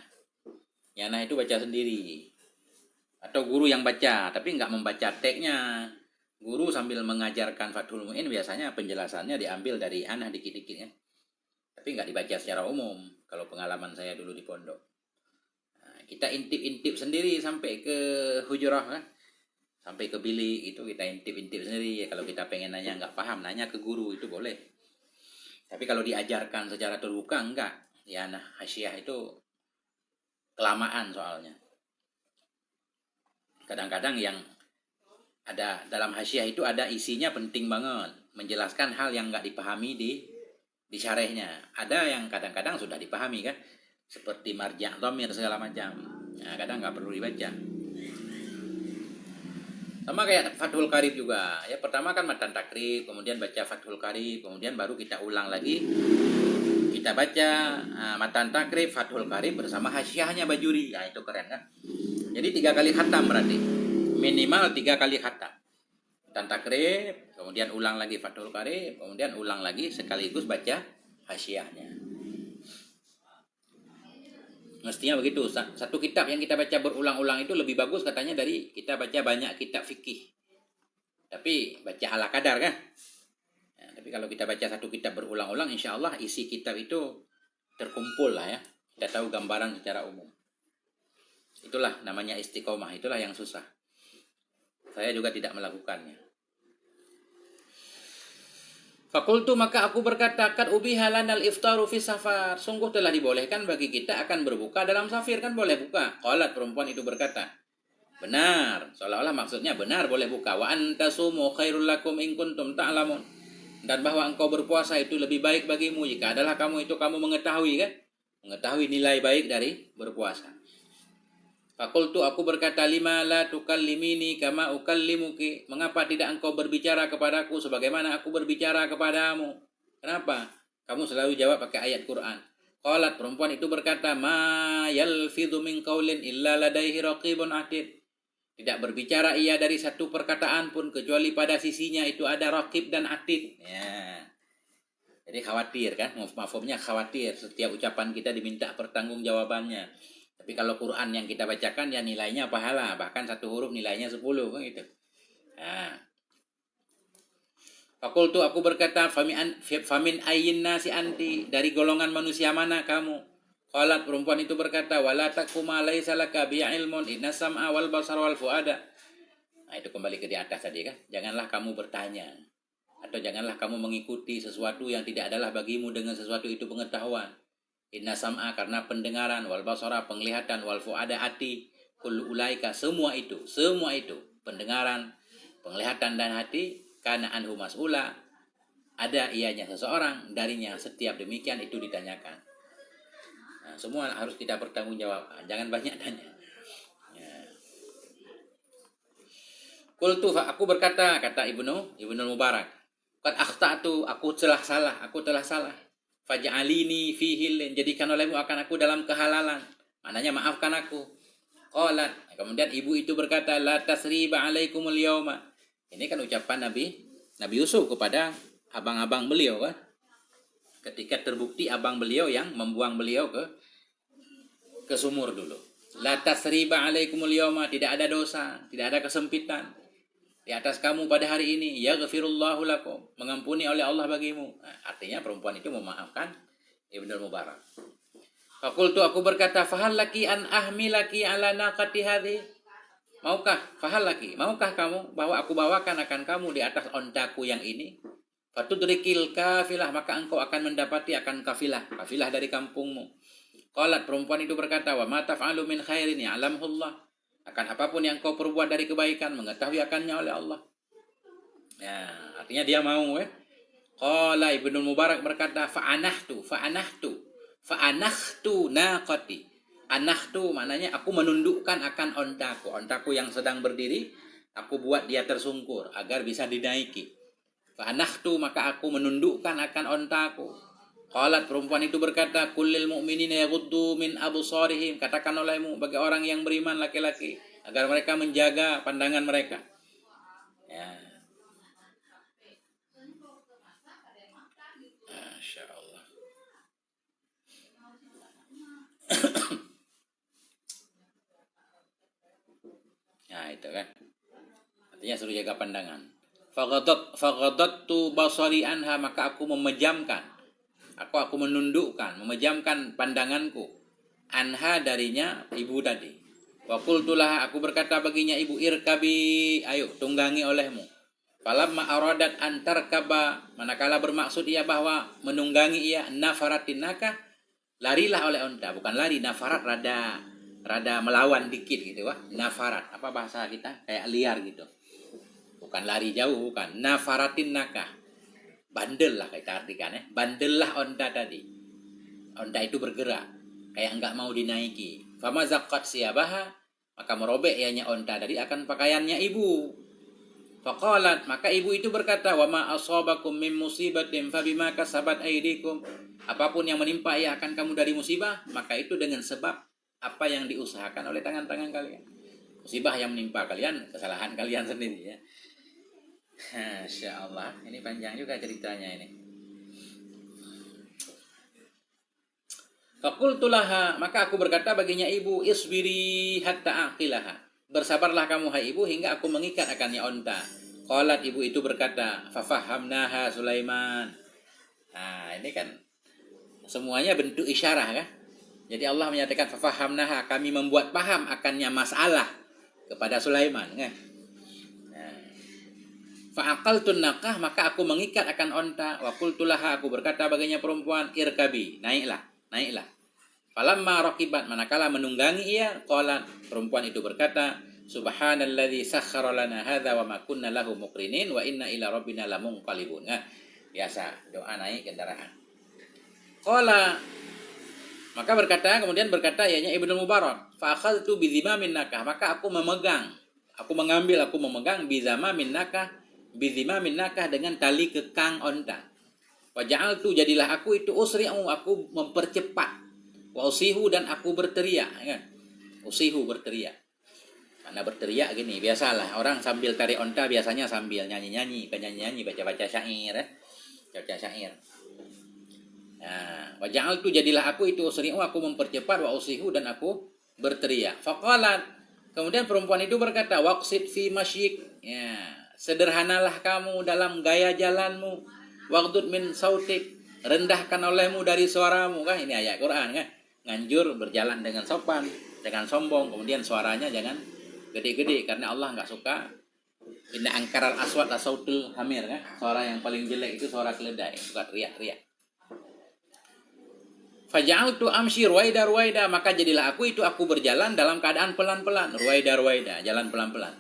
Ianah itu baca sendiri. Atau guru yang baca, tapi nggak membaca teksnya. Guru sambil mengajarkan Fathul Mu'in biasanya penjelasannya diambil dari ianah dikit-dikit ya. Tapi nggak dibaca secara umum. Kalau pengalaman saya dulu di pondok. Kita intip-intip sendiri sampai ke hujurah kan, sampai ke bilik itu kita intip-intip sendiri ya. Kalau kita pengen nanya nggak paham, nanya ke guru itu boleh. Tapi kalau diajarkan secara terbuka enggak. Ya nah hasyiah itu kelamaan soalnya. Kadang-kadang yang ada dalam hasyiah itu ada isinya penting banget, menjelaskan hal yang nggak dipahami di syarehnya. Ada yang kadang-kadang sudah dipahami kan, seperti marja' dhamir segala macam. Nah, kadang nggak perlu dibaca. Sama kayak Fathul Qarib juga. Ya pertama kan matan takrib, kemudian baca Fathul Qarib, kemudian baru kita ulang lagi. Kita baca matan takrib, Fathul Qarib bersama hasyiahnya Bajuri. Ya itu keren kan. Jadi 3 kali khatam berarti. Minimal 3 kali khatam. Matan takrib, kemudian ulang lagi Fathul Qarib, kemudian ulang lagi sekaligus baca hasyiahnya. Mestinya begitu. Satu kitab yang kita baca berulang-ulang itu lebih bagus katanya dari kita baca banyak kitab fikih. Tapi baca ala kadar kan. Ya, tapi kalau kita baca satu kitab berulang-ulang, insya Allah isi kitab itu terkumpul lah ya. Kita tahu gambaran secara umum. Itulah namanya istiqomah. Itulah yang susah. Saya juga tidak melakukannya. Fakultu maka aku berkata, kad ubihalan al-iftaru fi safar. Sungguh telah dibolehkan bagi kita akan berbuka dalam safir, kan boleh buka. Qalat, perempuan itu berkata, benar. Seolah-olah maksudnya benar boleh buka. Wa antasumu khairul lakum in kuntum ta'lamun. Dan bahwa engkau berpuasa itu lebih baik bagimu jika adalah kamu mengetahui kan? Mengetahui nilai baik dari berpuasa. Fakultu aku berkata, lima la tukallimini kama ukallimuki. Mengapa tidak engkau berbicara kepadaku sebagaimana aku berbicara kepadamu? Kenapa? Kamu selalu jawab pakai ayat Quran. Qalat, perempuan itu berkata, ma yalfidhu min qaulin illa ladaihi raqibun atid. Tidak berbicara ia dari satu perkataan pun kecuali pada sisinya itu ada raqib dan atid. Ya. Jadi khawatir kan? Mafhumnya khawatir. Setiap ucapan kita diminta pertanggungjawabannya. Tapi kalau Quran yang kita bacakan ya nilainya pahala, bahkan satu huruf nilainya 10 kan gitu. Nah. Fakultu aku berkata, famin ayyin nasi anti, dari golongan manusia mana kamu? Qalat, perempuan itu berkata, wala takuma laisa laka bi ilmun inna sam'a wal basar wal fuada. Nah, itu kembali ke di atas tadi kan. Janganlah kamu bertanya atau janganlah kamu mengikuti sesuatu yang tidak adalah bagimu dengan sesuatu itu pengetahuan. Inna sam'a karena pendengaran, wal basara penglihatan, wal fuada hati, kullu ulaika semua itu pendengaran, penglihatan dan hati, kana anhu mas'ula, ada ianya seseorang darinya, setiap demikian itu ditanyakan. Nah, semua harus kita bertanggungjawab, jangan banyak tanya. Ya. Qultu, aku berkata, kata Ibnu Mubarak, qad akhta'tu, aku telah salah. Faj'alini fi hilin, jadikan olehmu akan aku dalam kehalalan. Maknanya maafkan aku. Qalat, kemudian ibu itu berkata, la tasriba alaikumul yauma. Ini kan ucapan Nabi Yusuf kepada abang-abang beliau kan. Ketika terbukti abang beliau yang membuang beliau ke sumur dulu. La tasriba alaikumul yauma, tidak ada dosa, tidak ada kesempitan di atas kamu pada hari ini. Yaghfirullahu lakum, mengampuni oleh Allah bagimu. Nah, artinya perempuan itu memaafkan Ibnu Mubarak. Fakultu aku berkata, fahal laki an ahmilaki ala naqati hadhi. Maukah kamu bahwa aku bawakan akan kamu di atas ontaku yang ini? Fatudrikil kafilah, maka engkau akan mendapati akan kafilah dari kampungmu. Qalat, perempuan itu berkata, wa ma taf'alu min khairin ya'lamhullah. Akan apapun yang kau perbuat dari kebaikan mengetahui akannya oleh Allah. Ya, artinya dia mau Qala Ibnu Mubarak berkata, fa'anahtu naqati. Anahtu maknanya aku menundukkan akan ontaku yang sedang berdiri, Aku buat dia tersungkur agar bisa dinaiki. Fa'anahtu, maka aku menundukkan akan ontaku. Qalat, perempuan itu berkata, kullil mu'minina yaghuddu min absarihim, katakan olehmu bagi orang yang beriman laki-laki agar mereka menjaga pandangan mereka. Ya. Masya Allah. Nah itu kan, artinya suruh jaga pandangan. Faghadattu basari anha, maka aku memejamkan, aku menundukkan, memejamkan pandanganku anha darinya ibu tadi. Wa qultulah, aku berkata baginya ibu, irkabi, ayo tunggangi olehmu. Falamma aradat antarkaba, manakala bermaksud ia bahwa menunggangi ia, nafaratin nakah, larilah oleh onta. Bukan lari, nafarat rada melawan dikit gitu wah. Nafarat, apa bahasa kita? Kayak liar gitu. Bukan lari jauh, bukan. Nafaratin nakah, bandel lah kita artikan ya. Bandel lah onta tadi. Onta itu bergerak, kayak enggak mau dinaiki. Fama zakat siabaha, maka merobek ianya onta tadi akan pakaiannya ibu. Faqalat, maka ibu itu berkata, wa ma asabakum min musibatin fabima kasabat aydikum. Apapun yang menimpa ia akan kamu dari musibah, maka itu dengan sebab apa yang diusahakan oleh tangan-tangan kalian. Musibah yang menimpa kalian, kesalahan kalian sendiri ya. Masya Allah, ini panjang juga ceritanya ini. Faqultulaha, maka aku berkata baginya ibu, isbiri hatta aqilaha. Bersabarlah kamu hai ibu hingga aku mengikat akannya onta. Qalat, ibu itu berkata, fafahamnaha Sulaiman. Nah, ini kan semuanya bentuk isyarah kan. Jadi Allah menyatakan fafahamnaha, kami membuat paham akannya masalah kepada Sulaiman kan. Fa'aqaltun nakah, maka aku mengikat akan onta. Wa qultulaha, aku berkata baginya perempuan, irkabi, naiklah. Falamma raqibat, manakala menunggangi ia, qalat, perempuan itu berkata, subhanalladzi sakhkhara lana hadza wa ma kunna lahu muqrinin wa inna ila rabbina lamunqalibun. Nah, biasa doa naik kendaraan. Qala, maka kemudian berkata ianya Ibnu Mubarak, fa akhadtu bi dhimamin nakah, maka aku memegang bizimamin nakah dengan tali kekang onta. Wa ja'altu, jadilah aku itu usri'u, aku mempercepat. Wa usihu, dan aku berteriak kan. Usihu, berteriak. Karena berteriak gini, biasalah orang sambil tarik onta biasanya sambil nyanyi-nyanyi, baca-baca syair ya. Baca syair. Nah, wa ja'altu, jadilah aku itu usri'u, aku mempercepat, wa usihu, dan aku berteriak. Faqalat, kemudian perempuan itu berkata, waqsid fi masyik, ya, sederhanalah kamu dalam gaya jalanmu. Waqdud min sautik, rendahkan olehmu dari suaramu kan. Ini ayat Quran kan. Nganjur berjalan dengan sopan, jangan sombong, kemudian suaranya jangan gede-gede karena Allah enggak suka. Inna angkaral aswat asautul hamir kan. Suara yang paling jelek itu suara keledai, bukan teriak-teriak. Faja'altu amshi ruwaida, maka jadilah aku berjalan dalam keadaan pelan-pelan, ruwaida, jalan pelan-pelan.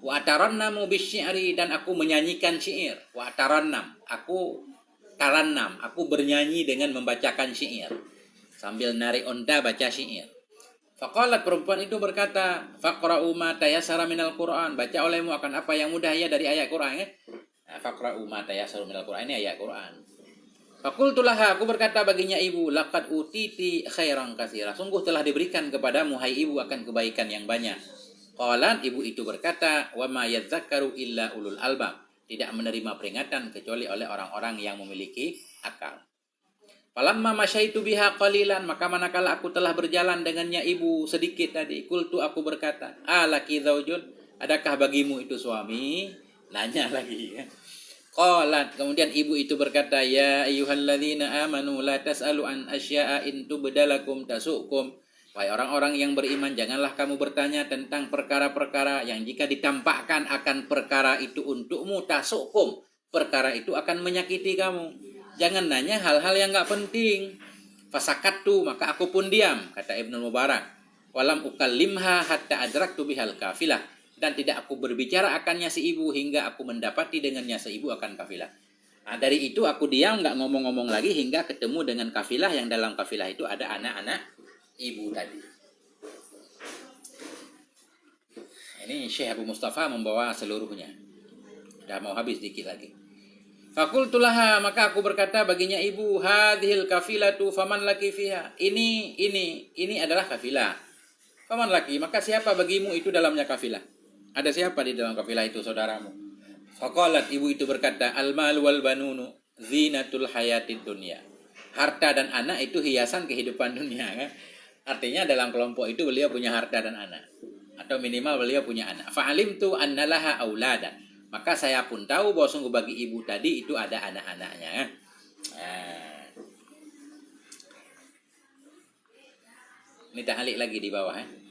Wa atarannamu bisy'ri, dan aku menyanyikan syair. Wa atarannam, aku bernyanyi dengan membacakan syair. Sambil narik onta baca syair. Faqalat, perempuan itu berkata, faqra'u ma tayassara minal Qur'an, baca olehmu akan apa yang mudah ya dari ayat Quran ya. Nah, faqra'u ma tayassara minal Qur'an, ini ayat Quran. Faqultulaha, aku berkata baginya ibu, laqad utiti khairan katsira, sungguh telah diberikan kepadamu hai ibu akan kebaikan yang banyak. Qalat, ibu itu berkata, wa ma yadzakkaru illa ulul albab, tidak menerima peringatan kecuali oleh orang-orang yang memiliki akal. Falamma masyaitu biha qalilan, maka manakala aku telah berjalan dengannya ibu sedikit tadi, qultu, aku berkata, alaki zaujun, adakah bagimu itu suami? Nanya lagi ya. Qalat, kemudian ibu itu berkata, ya ayyuhalladzina amanu la tas'alu an asya'a in tubdalakum tasukum. Wahai orang-orang yang beriman, janganlah kamu bertanya tentang perkara-perkara yang jika ditampakkan akan perkara itu untukmu, tasukum, perkara itu akan menyakiti kamu. Jangan nanya hal-hal yang enggak penting. Fasakattu, maka aku pun diam, kata Ibnu Mubarak. Walam ukallimha hatta adraktu bihal kafilah, dan tidak aku berbicara akannya si ibu hingga aku mendapati dengannya si ibu akan kafilah. Nah, dari itu aku diam, enggak ngomong-ngomong lagi hingga ketemu dengan kafilah, yang dalam kafilah itu ada anak-anak ibu tadi. Ini Syekh Abu Mustafa membawa seluruhnya. Dah mau habis dikit lagi. Fakultu laha, maka aku berkata baginya ibu, hadhil kafilatu faman laki fiha. Ini adalah kafilah. Faman laki, maka siapa bagimu itu dalamnya kafilah? Ada siapa di dalam kafilah itu, saudaramu? Faqalat, ibu itu berkata, al-mal wal banunu zinatul hayatid dunya. Harta dan anak itu hiasan kehidupan dunia, kan? Artinya dalam kelompok itu beliau punya harta dan anak, atau minimal beliau punya anak. Fa'alimtu annalaha aulada, maka saya pun tahu bahwa sungguh bagi ibu tadi itu ada anak-anaknya. Nah, ini tahalik lagi di bawah.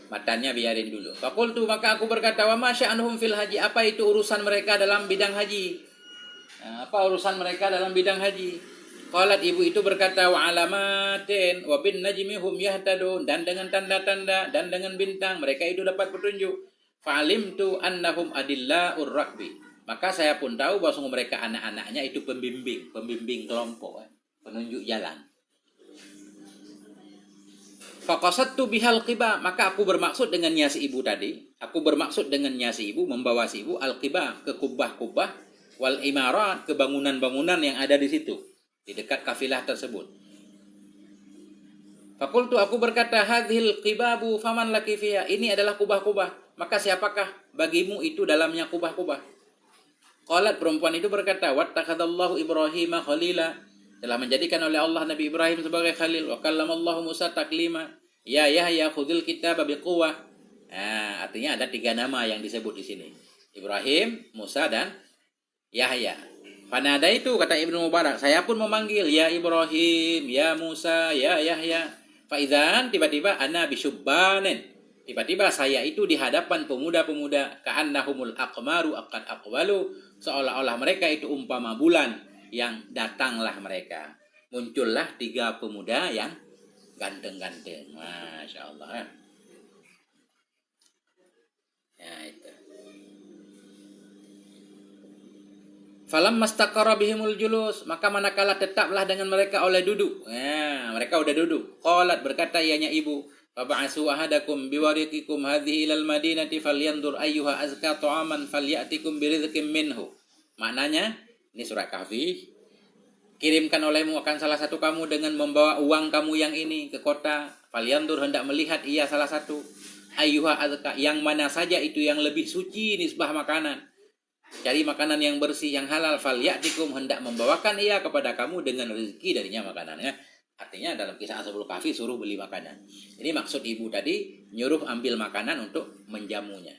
Matanya biarin dulu. Fakultu, maka aku berkata, wa ma sya'nuhum fil haji, apa itu urusan mereka dalam bidang haji? Nah, apa urusan mereka dalam bidang haji? Qalat, ibu itu berkata, wa alamatin wa bin najmi hum yahtadun, dan dengan tanda-tanda dan dengan bintang mereka itu dapat petunjuk. Fa'alimtu annahum adilla'ur rakbi, maka saya pun tahu bahwa sungguh mereka anak-anaknya itu pembimbing kelompok, penunjuk jalan. Faqasattu bihal qiba, maka aku bermaksud dengannya si ibu tadi. Aku bermaksud dengannya si ibu, membawa si ibu al-qiba, ke kubah-kubah, wal imarat, ke bangunan-bangunan yang ada di situ, di dekat kafilah tersebut. Fakultu, aku berkata, hadhil qibabu faman laki fiha, ini adalah kubah-kubah, maka siapakah bagimu itu dalamnya kubah-kubah? Qalat, perempuan itu berkata, wattakhadallahu Ibrahim khalila, telah menjadikan oleh Allah Nabi Ibrahim sebagai khalil, wa kallamallahu Musa taklima, ya Yahya khudhil kitaba biquwwah. Nah, artinya ada 3 nama yang disebut di sini, Ibrahim, Musa, dan Yahya. Fanada itu, kata Ibnu Mubarak, saya pun memanggil, ya Ibrahim, ya Musa, ya Yahya. Faizan, tiba-tiba ana bisyubbanin, tiba-tiba saya itu di hadapan pemuda-pemuda, ka'annahumul aqmaru aqad aqwalu, seolah-olah mereka itu umpama bulan yang datanglah mereka. Muncullah 3 pemuda yang ganteng-ganteng. Masya Allah. Ya itu. Falam mastaqara bihimul julus, maka manakala tetaplah dengan mereka oleh duduk. Ya, mereka udah duduk. Qalat, berkata ianya ibu, fab'asu ahadakum biwariqikum hadhihi ilal madinati falyandur ayyuha azka ta'aman falyatikum birizqim minhu. Maknanya, ini surah Kahfi, kirimkan olehmu akan salah satu kamu dengan membawa uang kamu yang ini ke kota. Falyandur, hendak melihat ia salah satu, ayyuha azka, yang mana saja itu yang lebih suci nisbah makanan. Cari makanan yang bersih, yang halal. Falyatikum, hendak membawakan ia kepada kamu dengan rezeki darinya makanannya. Artinya dalam kisah Ashabul Kahfi suruh beli makanan. Ini maksud ibu tadi, nyuruh ambil makanan untuk menjamunya.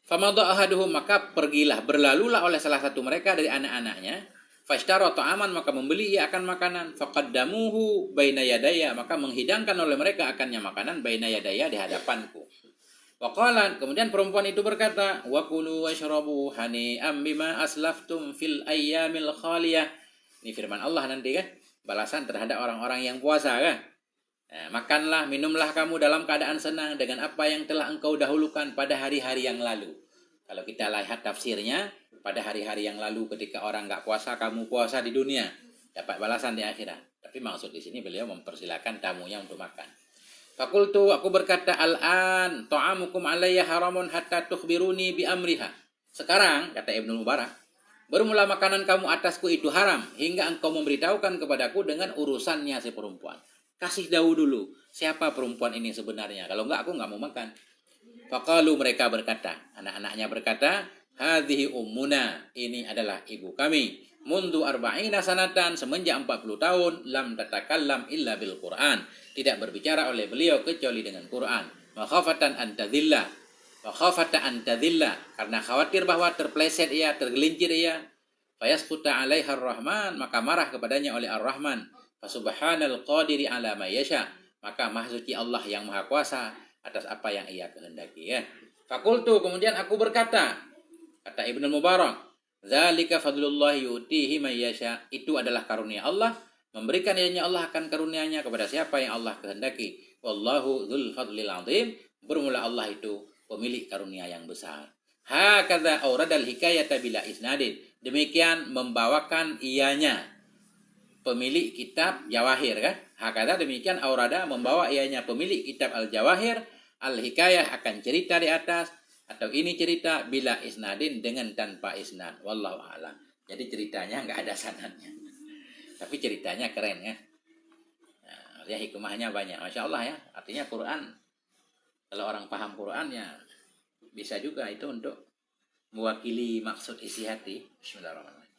Famadha ahaduhum, maka pergilah, berlalulah oleh salah satu mereka dari anak-anaknya. Fashtara ta'aman, maka membeli ia akan makanan. Faqaddamuhu baina yadaya, maka menghidangkan oleh mereka akannya makanan baina yadaya, di hadapanku. Waqalan, kemudian perempuan itu berkata, wa kulu washrabu hani'am bima aslaftum fil ayyamil khaliyah. Ini firman Allah nanti kan, balasan terhadap orang-orang yang puasa kan. Nah, makanlah, minumlah kamu dalam keadaan senang dengan apa yang telah engkau dahulukan pada hari-hari yang lalu. Kalau kita lihat tafsirnya, pada hari-hari yang lalu ketika orang enggak puasa, kamu puasa di dunia, dapat balasan di akhirat. Tapi maksud di sini beliau mempersilakan tamunya untuk makan. Fakultu, aku berkata, al-an ta'amukum alayya haramun hatta tukhbiruni bi amriha. Sekarang, kata Ibnu Mubarak, bermula makanan kamu atasku itu haram, hingga engkau memberitahukan kepadaku dengan urusannya si perempuan. Kasih tahu dulu, siapa perempuan ini sebenarnya. Kalau enggak, aku enggak mau makan. Faqalu, mereka berkata, anak-anaknya berkata, hadhihi ummuna, ini adalah ibu kami. Mundu arba'ina sanatan, semenjak 40 tahun, lam tatakallam illa bil Qur'an, tidak berbicara oleh beliau kecuali dengan Quran. Makhafatan antadillah, makhafata antadillah, karena khawatir bahwa terpleset ia, tergelincir ia. Fayasquta 'alaiha ar-Rahman, maka marah kepadanya oleh Ar-Rahman. Fasubhanal qadiri 'ala ma yasha, maka maha suci Allah yang maha kuasa atas apa yang ia kehendaki ya. Fakultu, kemudian aku berkata, kata Ibnu Mubarak, zalika fadlullah yu'tihi may yasha, itu adalah karunia Allah, memberikan ianya Allah akan karunia-Nya kepada siapa yang Allah kehendaki. Wallahu dzul fadlil azim, bermula Allah itu pemilik karunia yang besar. Hakadza auradal hikayata bila isnadin, demikian membawakan ianya pemilik kitab Jawahir kan. Hakadza, demikian aurada membawa ianya pemilik kitab Al-Jawahir Al-hikayah akan cerita di atas, atau ini cerita bila isnadin dengan tanpa isnad. Wallahu a'lam. Jadi ceritanya nggak ada sanadnya. Tapi ceritanya keren ya. Nah, ya hikmahnya banyak. Masya Allah ya. Artinya Quran, kalau orang paham Quran ya bisa juga itu untuk mewakili maksud isi hati. Bismillahirrahmanirrahim.